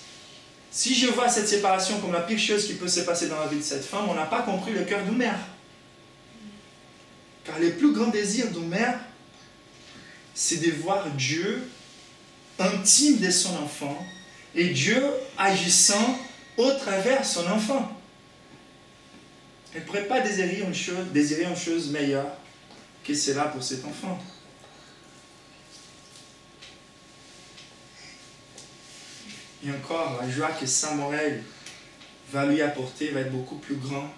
Si je vois cette séparation comme la pire chose qui peut se passer dans la vie de cette femme, on n'a pas compris le cœur d'une mère. Car le plus grand désir d'une mère, c'est de voir Dieu intime de son enfant et Dieu agissant au travers son enfant. Elle ne pourrait pas désirer une chose meilleure que cela pour cet enfant. Et encore, la joie que Samuel va lui apporter va être beaucoup plus grande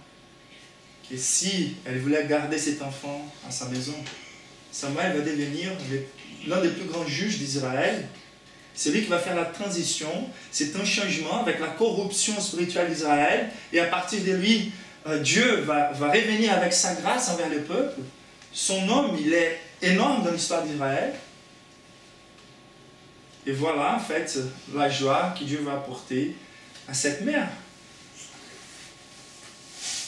que si elle voulait garder cet enfant à sa maison. Samuel va devenir l'un des plus grands juges d'Israël. C'est lui qui va faire la transition. C'est un changement avec la corruption spirituelle d'Israël. Et à partir de lui, Dieu va revenir avec sa grâce envers le peuple. Son nom, il est énorme dans l'histoire d'Israël. Et voilà, en fait, la joie que Dieu va apporter à cette mère.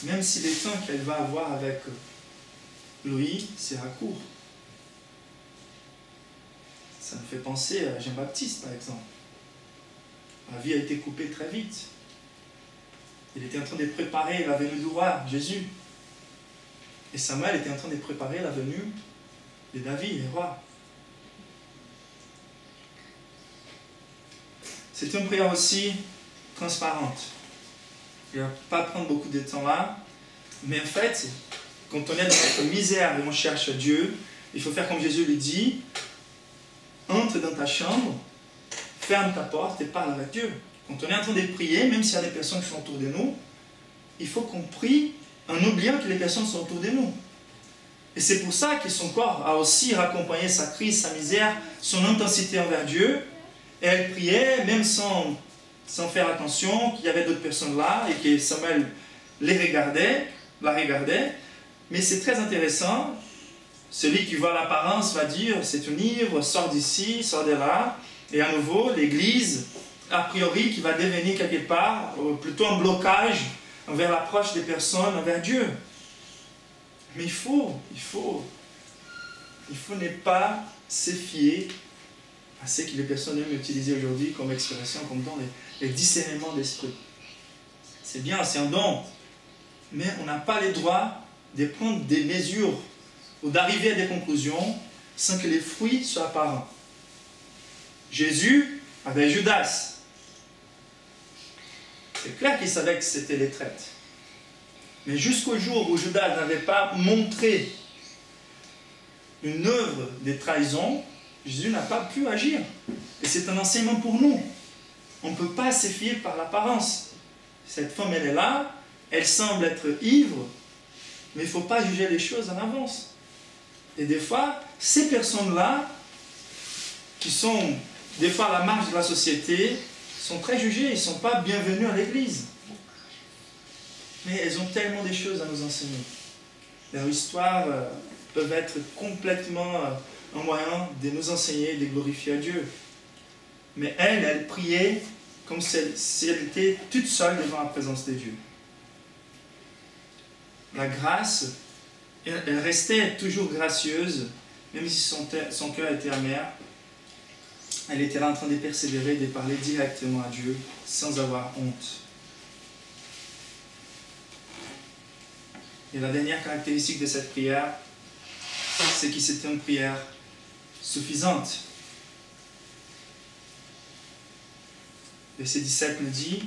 Même si le temps qu'elle va avoir avec lui sera court. Ça me fait penser à Jean-Baptiste, par exemple. La vie a été coupée très vite. Il était en train de préparer la venue du roi, Jésus. Et Samuel était en train de préparer la venue de David, le roi. C'est une prière aussi transparente. Je ne vais pas prendre beaucoup de temps là. Mais en fait, quand on est dans notre misère et on cherche Dieu, il faut faire comme Jésus lui dit. Entre dans ta chambre, ferme ta porte et parle avec Dieu. Quand on est en train de prier, même s'il y a des personnes qui sont autour de nous, il faut qu'on prie en oubliant que les personnes sont autour de nous. Et c'est pour ça que son corps a aussi raccompagné sa crise, sa misère, son intensité envers Dieu. Et elle priait, même sans faire attention qu'il y avait d'autres personnes là et que Samuel la regardait. Mais c'est très intéressant. Celui qui voit l'apparence va dire, c'est une ivre, sort d'ici, sort de là. Et à nouveau, l'église, a priori, qui va devenir quelque part plutôt un blocage envers l'approche des personnes, envers Dieu. Mais il faut ne pas se fier à ce que les personnes aiment utiliser aujourd'hui comme expression, comme dans les discernements d'esprit. C'est bien, c'est un don. Mais on n'a pas le droit de prendre des mesures ou d'arriver à des conclusions sans que les fruits soient apparents. Jésus avait Judas. C'est clair qu'il savait que c'était les traites. Mais jusqu'au jour où Judas n'avait pas montré une œuvre de trahison, Jésus n'a pas pu agir. Et c'est un enseignement pour nous. On ne peut pas se fier par l'apparence. Cette femme, elle est là, elle semble être ivre, mais il ne faut pas juger les choses en avance. Et des fois, ces personnes-là, qui sont des fois à la marge de la société, sont très jugées, ils ne sont pas bienvenus à l'église. Mais elles ont tellement de choses à nous enseigner. Leur histoire peuvent être complètement un moyen de nous enseigner, de glorifier à Dieu. Mais elle priait comme si elle était toute seule devant la présence de Dieu. La grâce, elle restait toujours gracieuse, même si son cœur était amer, elle était là en train de persévérer, de parler directement à Dieu, sans avoir honte. Et la dernière caractéristique de cette prière, c'est que c'était une prière suffisante. Verset 17 nous dit,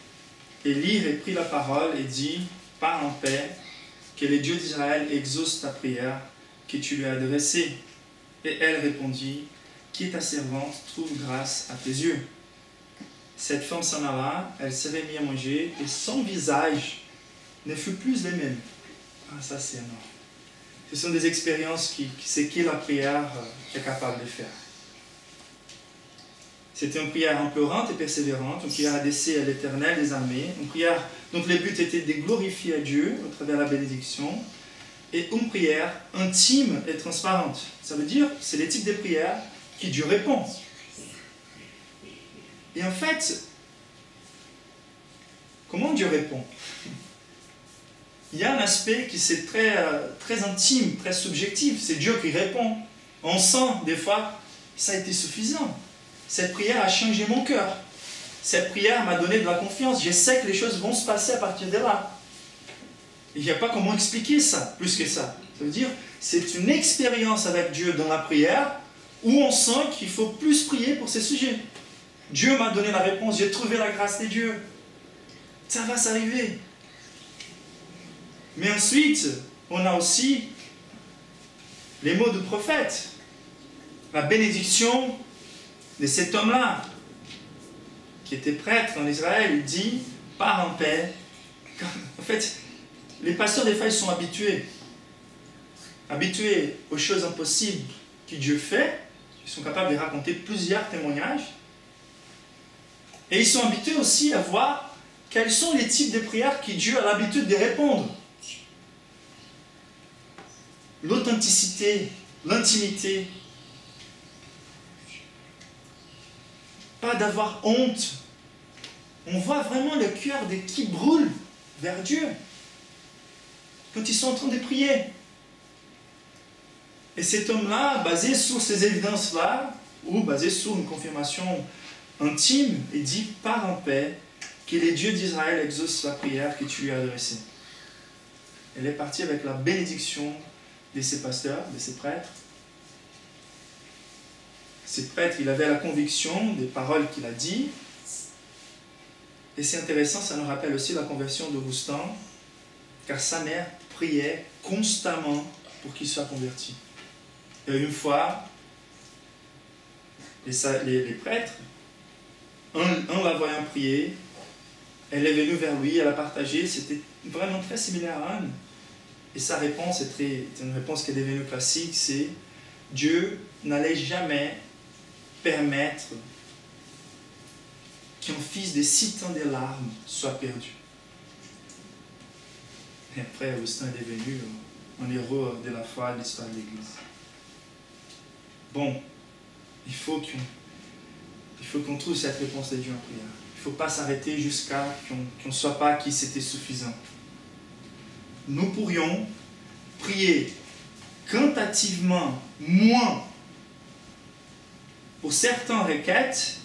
« Élie reprit la parole et dit, « Pars en paix, que le Dieu d'Israël exauce ta prière que tu lui as adressée. » Et elle répondit, « Qui est ta servante, trouve grâce à tes yeux. » Cette femme s'en alla, elle s'est remise à manger, et son visage ne fut plus le même. Ah, ça c'est énorme. Ce sont des expériences c'est que la prière est capable de faire. C'était une prière implorante et persévérante, une prière adressée à l'Éternel des armées, une prière dont le but était de glorifier à Dieu au travers de la bénédiction, et une prière intime et transparente. Ça veut dire, c'est le type de prière qui Dieu répond. Et en fait, comment Dieu répond? Il y a un aspect qui c'est très intime, très subjectif. C'est Dieu qui répond. On sent des fois, ça a été suffisant. Cette prière a changé mon cœur. Cette prière m'a donné de la confiance. Je sais que les choses vont se passer à partir de là. Il n'y a pas comment expliquer ça, plus que ça. Ça veut dire, c'est une expérience avec Dieu dans la prière où on sent qu'il faut plus prier pour ces sujets. Dieu m'a donné la réponse, j'ai trouvé la grâce de Dieu. Ça va s'arriver. Mais ensuite, on a aussi les mots du prophète. La bénédiction de cet homme-là, qui était prêtre en Israël, il dit, pars en paix. En fait, les pasteurs des fois, ils sont habitués aux choses impossibles que Dieu fait. Ils sont capables de raconter plusieurs témoignages. Et ils sont habitués aussi à voir quels sont les types de prières que Dieu a l'habitude de répondre. L'authenticité, l'intimité. Pas d'avoir honte. On voit vraiment le cœur de qui brûle vers Dieu quand ils sont en train de prier. Et cet homme-là, basé sur ces évidences-là, ou basé sur une confirmation intime, il dit, pars en paix, que le Dieu d'Israël exauce la prière que tu lui as adressée. Elle est partie avec la bénédiction de ses pasteurs, de ses prêtres. Ces prêtres, il avait la conviction des paroles qu'il a dit. Et c'est intéressant, ça nous rappelle aussi la conversion d'Augustin, car sa mère priait constamment pour qu'il soit converti. Et une fois, les prêtres, en la voyant prier, elle est venue vers lui, elle a partagé, c'était vraiment très similaire à Anne. Et sa réponse est une réponse qui est devenue classique, c'est Dieu n'allait jamais permettre qu'un fils de si tant de larmes soit perdu. Et après, Augustin est devenu un héros de la foi de l'histoire de l'Église. Bon, il faut qu'on trouve cette réponse de Dieu en prière. Il ne faut pas s'arrêter jusqu'à qu'on ne soit pas qui c'était suffisant. Nous pourrions prier quantitativement moins pour certaines requêtes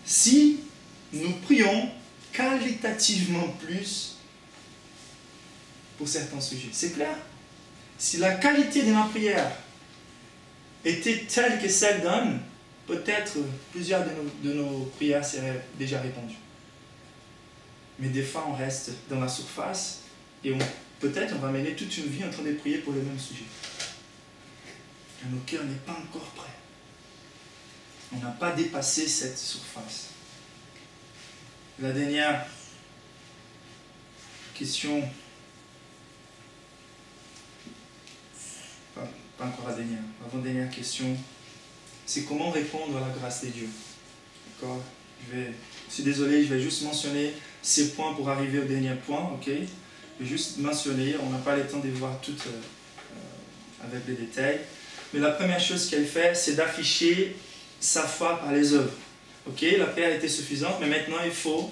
si nous prions qualitativement plus pour certains sujets. C'est clair? Si la qualité de ma prière était telle que celle d'Anne, peut-être plusieurs de nos prières seraient déjà répondues. Mais des fois, on reste dans la surface et peut-être on va mener toute une vie en train de prier pour le même sujet. Et nos cœurs n'est pas encore prêt. On n'a pas dépassé cette surface. La dernière question, pas encore la dernière, l'avant-dernière question, c'est comment répondre à la grâce de Dieu. D'accord? Je suis désolé, je vais juste mentionner ces points pour arriver au dernier point, ok? Je vais juste mentionner, on n'a pas le temps de voir tout avec les détails. Mais la première chose qu'elle fait, c'est d'afficher sa foi par les œuvres. Ok, la prière était suffisante, mais maintenant il faut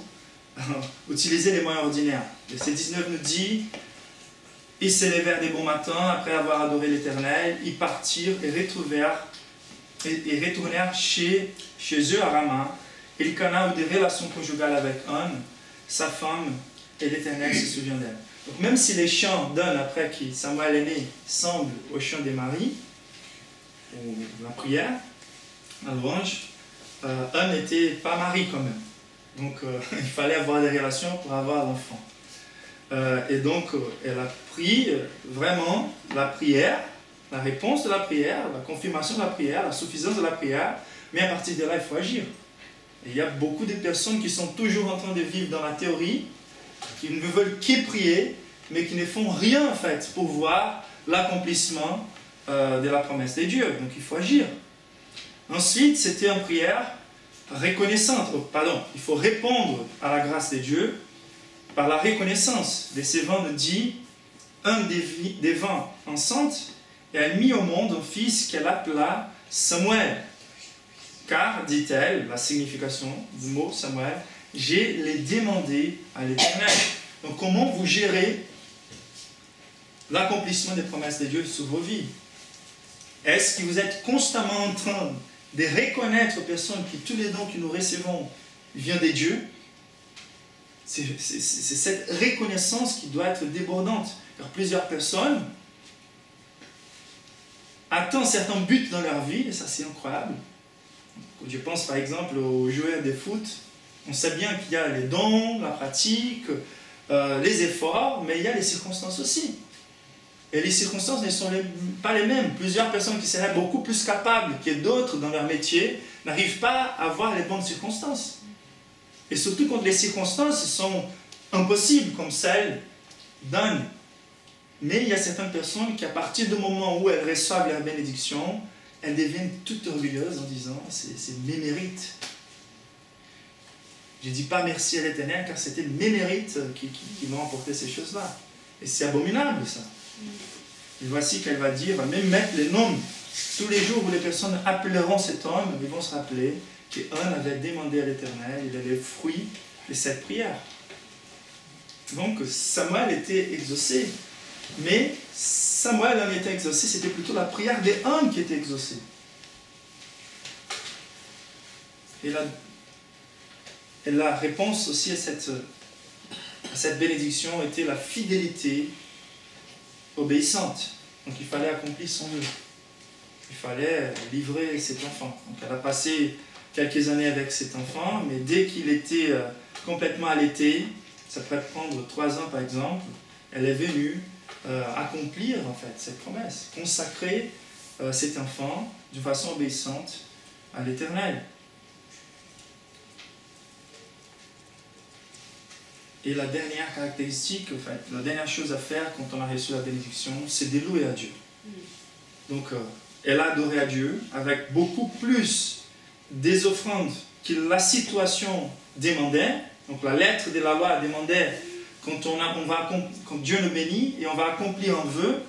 utiliser les moyens ordinaires. Verset 19 nous dit, Ils se levèrent des bons matins, après avoir adoré l'Éternel, ils partirent et retournèrent chez eux à Rama. Elkana eut des relations conjugales avec Anne, sa femme, et l'Éternel se souvient d'elle. Donc même si les chants d'Anne, après que Samuel est né, semblent aux chants des maris, ou la prière, la louange, Anne n'était pas mariée quand même. Donc il fallait avoir des relations pour avoir l'enfant. Et donc elle a pris vraiment la prière, la réponse de la prière, la confirmation de la prière, la suffisance de la prière, mais à partir de là, il faut agir. Et il y a beaucoup de personnes qui sont toujours en train de vivre dans la théorie, qui ne veulent que prier, mais qui ne font rien en fait pour voir l'accomplissement de la promesse de Dieu. Donc il faut agir. Ensuite, c'était une prière reconnaissante. Il faut répondre à la grâce de Dieu par la reconnaissance. De ces vents dit, un des vents enceinte, et elle mit au monde un fils qu'elle appela Samuel. Car, dit-elle, la signification du mot Samuel, j'ai les demandé à l'Éternel. Donc comment vous gérez l'accomplissement des promesses de Dieu sur vos vies? Est-ce que vous êtes constamment en train de reconnaître aux personnes que tous les dons que nous recevons viennent de Dieu? C'est cette reconnaissance qui doit être débordante. Car plusieurs personnes atteignent certains buts dans leur vie, et ça c'est incroyable. Je pense par exemple aux joueurs de foot. On sait bien qu'il y a les dons, la pratique, les efforts, mais il y a les circonstances aussi. Et les circonstances ne sont pas les mêmes. Plusieurs personnes qui seraient beaucoup plus capables que d'autres dans leur métier n'arrivent pas à avoir les bonnes circonstances. Et surtout quand les circonstances sont impossibles, comme celles d'Anne. Mais il y a certaines personnes qui, à partir du moment où elles reçoivent leur bénédiction, elles deviennent toutes orgueilleuses en disant « c'est mes mérites ». Je ne dis pas merci à l'Éternel car c'était mes mérites qui m'ont apporté ces choses-là. Et c'est abominable ça. Et voici qu'elle va dire, va même mettre les noms. Tous les jours où les personnes appelleront cet homme, ils vont se rappeler qu'Anne avait demandé à l'Éternel, il avait le fruit de cette prière. Donc Samuel était exaucé. Mais Samuel en était exaucé, c'était plutôt la prière d'Anne qui était exaucée. Et la réponse aussi à cette bénédiction était la fidélité obéissante. Donc il fallait accomplir son vœu. Il fallait livrer cet enfant. Donc elle a passé quelques années avec cet enfant, mais dès qu'il était complètement allaité, ça pourrait prendre 3 ans par exemple, elle est venue accomplir en fait cette promesse, consacrer cet enfant d'une façon obéissante à l'Éternel. Et la dernière caractéristique, en fait, la dernière chose à faire quand on a reçu la bénédiction, c'est de louer à Dieu. Donc, elle a adoré à Dieu avec beaucoup plus des offrandes que la situation demandait. Donc, la lettre de la loi demandait quand Dieu nous bénit et on va accomplir un vœu,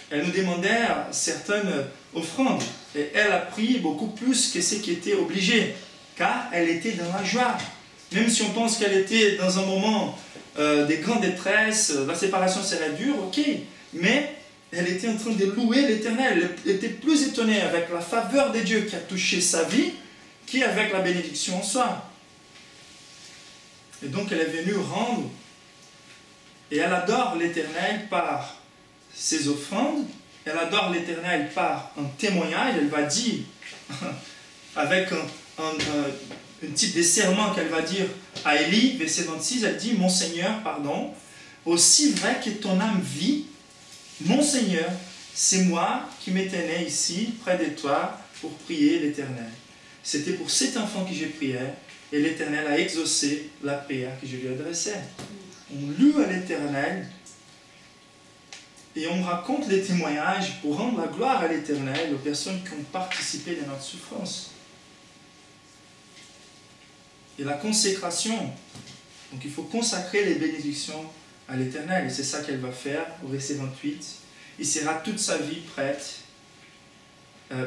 elle nous demandait certaines offrandes. Et elle a pris beaucoup plus que ce qui était obligé, car elle était dans la joie. Même si on pense qu'elle était dans un moment de grande détresse, la séparation serait dure, ok, mais elle était en train de louer l'Éternel. Elle était plus étonnée avec la faveur de Dieu qui a touché sa vie qu'avec la bénédiction en soi. Et donc elle est venue rendre, et elle adore l'Éternel par ses offrandes, elle adore l'Éternel par un témoignage, elle va dire, avec un type de serment qu'elle va dire à Élie, verset 26, elle dit, « Mon Seigneur, pardon, aussi vrai que ton âme vit, mon Seigneur, c'est moi qui m'étais né ici, près de toi, pour prier l'Éternel. C'était pour cet enfant que je priais, et l'Éternel a exaucé la prière que je lui adressais. » On loue à l'Éternel, et on raconte les témoignages pour rendre la gloire à l'Éternel aux personnes qui ont participé de notre souffrance. Et la consécration, donc il faut consacrer les bénédictions à l'Éternel, et c'est ça qu'elle va faire au verset 28. Il sera toute sa vie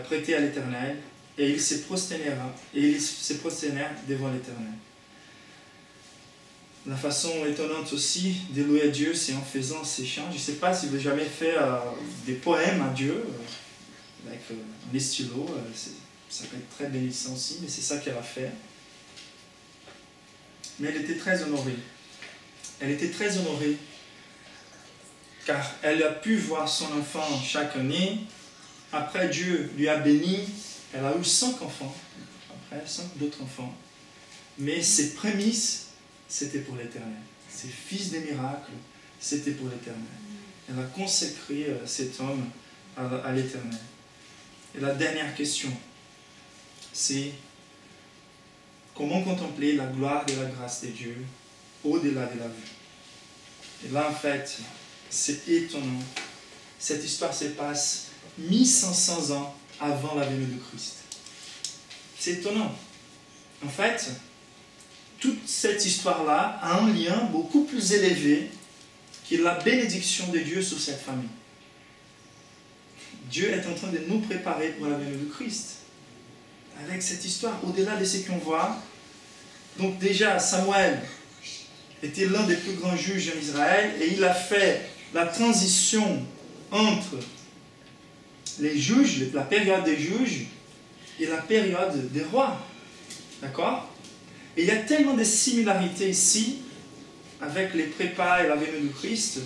prêté à l'Éternel, et il se prosternera devant l'Éternel. La façon étonnante aussi de louer Dieu, c'est en faisant ces chants. Je ne sais pas si vous avez jamais fait des poèmes à Dieu avec des stylos. Ça peut être très bénissant aussi, mais c'est ça qu'elle a fait. Mais elle était très honorée. Elle était très honorée car elle a pu voir son enfant chaque année. Après, Dieu lui a béni. Elle a eu 5 enfants. Après, 5 d'autres enfants. Mais ses prémices, c'était pour l'Éternel. Ses fils des miracles, c'était pour l'Éternel. Elle a consacré cet homme à l'Éternel. Et la dernière question, c'est comment contempler la gloire et la grâce de Dieu au-delà de la vue. Et là, en fait, c'est étonnant. Cette histoire se passe 1500 ans avant la venue de Christ. C'est étonnant. En fait, toute cette histoire-là a un lien beaucoup plus élevé que la bénédiction de Dieu sur cette famille. Dieu est en train de nous préparer pour la venue de Christ. Avec cette histoire, au-delà de ce qu'on voit. Donc déjà, Samuel était l'un des plus grands juges en Israël et il a fait la transition entre les juges, la période des juges et la période des rois. D'accord? Et il y a tellement de similarités ici avec les prépas et la venue de Christ.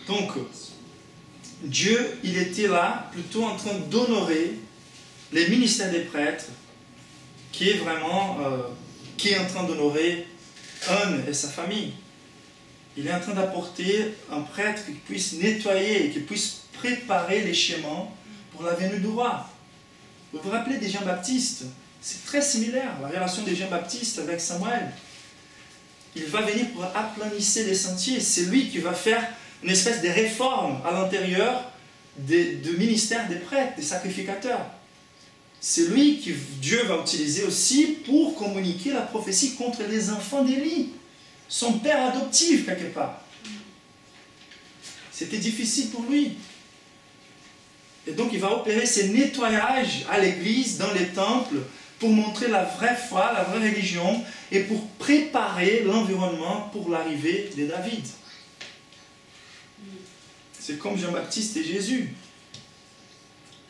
Donc, Dieu, il était là plutôt en train d'honorer les ministères des prêtres qui est vraiment qui est en train d'honorer Anne et sa famille. Il est en train d'apporter un prêtre qui puisse nettoyer, qui puisse préparer les chemins pour la venue du roi. Vous vous rappelez des Jean-Baptiste? C'est très similaire, la relation des Jean-Baptiste avec Samuel. Il va venir pour aplanisser les sentiers. C'est lui qui va faire une espèce de réforme à l'intérieur du ministère des prêtres, des sacrificateurs. C'est lui que Dieu va utiliser aussi pour communiquer la prophétie contre les enfants d'Élie, son père adoptif quelque part. C'était difficile pour lui. Et donc il va opérer ces nettoyages à l'église, dans les temples, pour montrer la vraie foi, la vraie religion, et pour préparer l'environnement pour l'arrivée de David. C'est comme Jean-Baptiste et Jésus.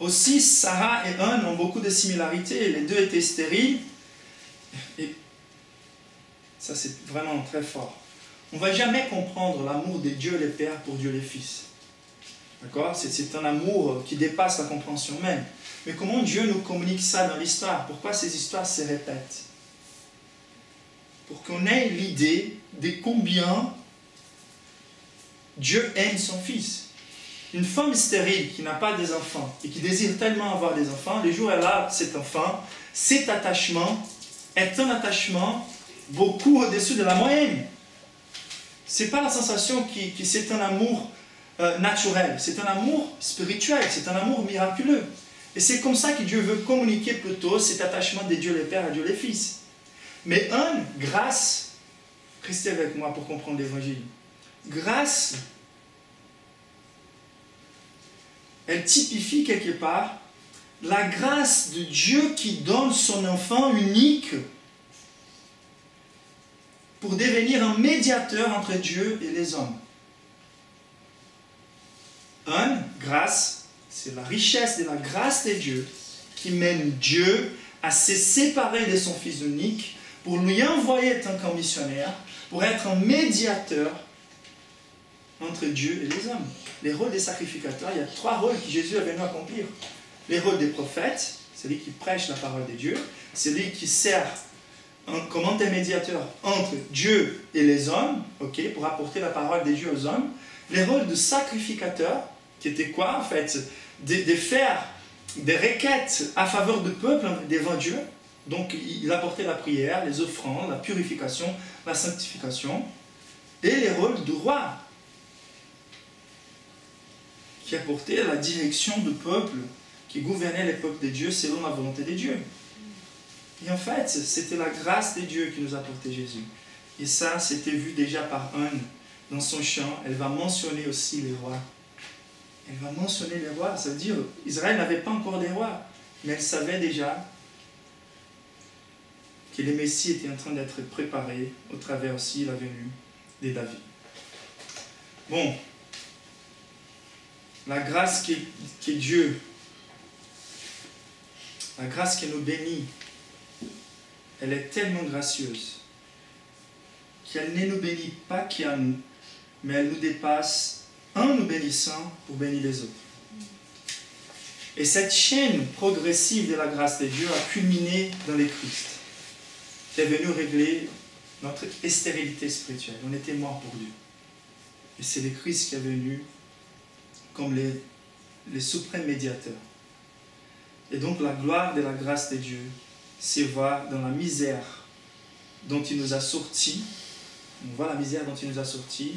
Aussi, Sarah et Anne ont beaucoup de similarités. Les deux étaient stériles. Et ça, c'est vraiment très fort. On ne va jamais comprendre l'amour de Dieu le Père pour Dieu le Fils. D'accord? C'est un amour qui dépasse la compréhension même. Mais comment Dieu nous communique ça dans l'histoire? Pourquoi ces histoires se répètent? Pour qu'on ait l'idée de combien Dieu aime son Fils. Une femme stérile qui n'a pas des enfants et qui désire tellement avoir des enfants, le jour où elle a cet enfant, cet attachement est un attachement beaucoup au-dessus de la moyenne. Ce n'est pas la sensation que c'est un amour naturel, c'est un amour spirituel, c'est un amour miraculeux. Et c'est comme ça que Dieu veut communiquer plutôt cet attachement de Dieu le Père à Dieu le Fils. Mais grâce, restez avec moi pour comprendre l'Évangile, grâce, elle typifie quelque part la grâce de Dieu qui donne son enfant unique pour devenir un médiateur entre Dieu et les hommes. Grâce, c'est la richesse de la grâce de Dieu qui mène Dieu à se séparer de son Fils unique pour lui envoyer tant qu'un missionnaire, pour être un médiateur entre Dieu et les hommes. Les rôles des sacrificateurs, il y a 3 rôles que Jésus avait venu accomplir. Les rôles des prophètes, celui qui prêche la parole de Dieu, celui qui sert comme intermédiateur entre Dieu et les hommes, pour apporter la parole de Dieu aux hommes. Les rôles de sacrificateur, qui était quoi en fait? De faire des requêtes à faveur du peuple devant Dieu. Donc il apportait la prière, les offrandes, la purification, la sanctification. Et les rôles du roi, qui apportait la direction du peuple, qui gouvernait les peuples de Dieu selon la volonté de Dieu. Et en fait, c'était la grâce de Dieu qui nous apportait Jésus. Et ça, c'était vu déjà par Anne dans son chant. Elle va mentionner aussi les rois. Elle va mentionner les rois. Ça veut dire, Israël n'avait pas encore des rois, mais elle savait déjà que le Messie était en train d'être préparé au travers aussi la venue de David. Bon, la grâce que Dieu, la grâce qui nous bénit, elle est tellement gracieuse qu'elle ne nous bénit pas qu'à nous, mais elle nous dépasse en nous bénissant pour bénir les autres. Et cette chaîne progressive de la grâce de Dieu a culminé dans le Christ, qui est venu régler notre stérilité spirituelle. On était morts pour Dieu. Et c'est le Christ qui est venu comme le suprême médiateur. Et donc la gloire de la grâce de Dieu, c'est voir dans la misère dont il nous a sortis. On voit la misère dont il nous a sortis.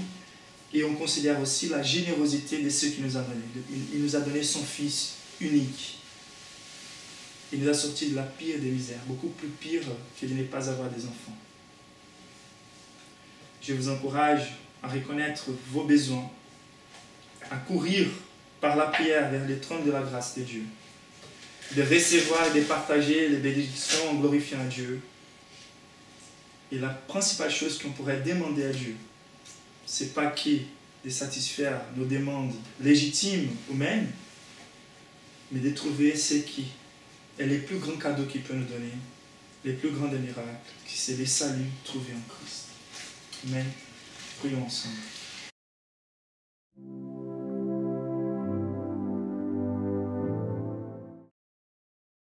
Et on considère aussi la générosité de ceux qu'il nous a donné. Il nous a donné son Fils unique. Il nous a sortis de la pire des misères, beaucoup plus pire que de ne pas avoir des enfants. Je vous encourage à reconnaître vos besoins, à courir par la prière vers les trônes de la grâce de Dieu, de recevoir et de partager les bénédictions en glorifiant Dieu. Et la principale chose qu'on pourrait demander à Dieu, c'est pas de satisfaire nos demandes légitimes ou même, mais de trouver ce qui est le plus grand cadeau qu'il peut nous donner, les plus grands des miracles, qui c'est le salut trouvé en Christ. Amen. Prions ensemble.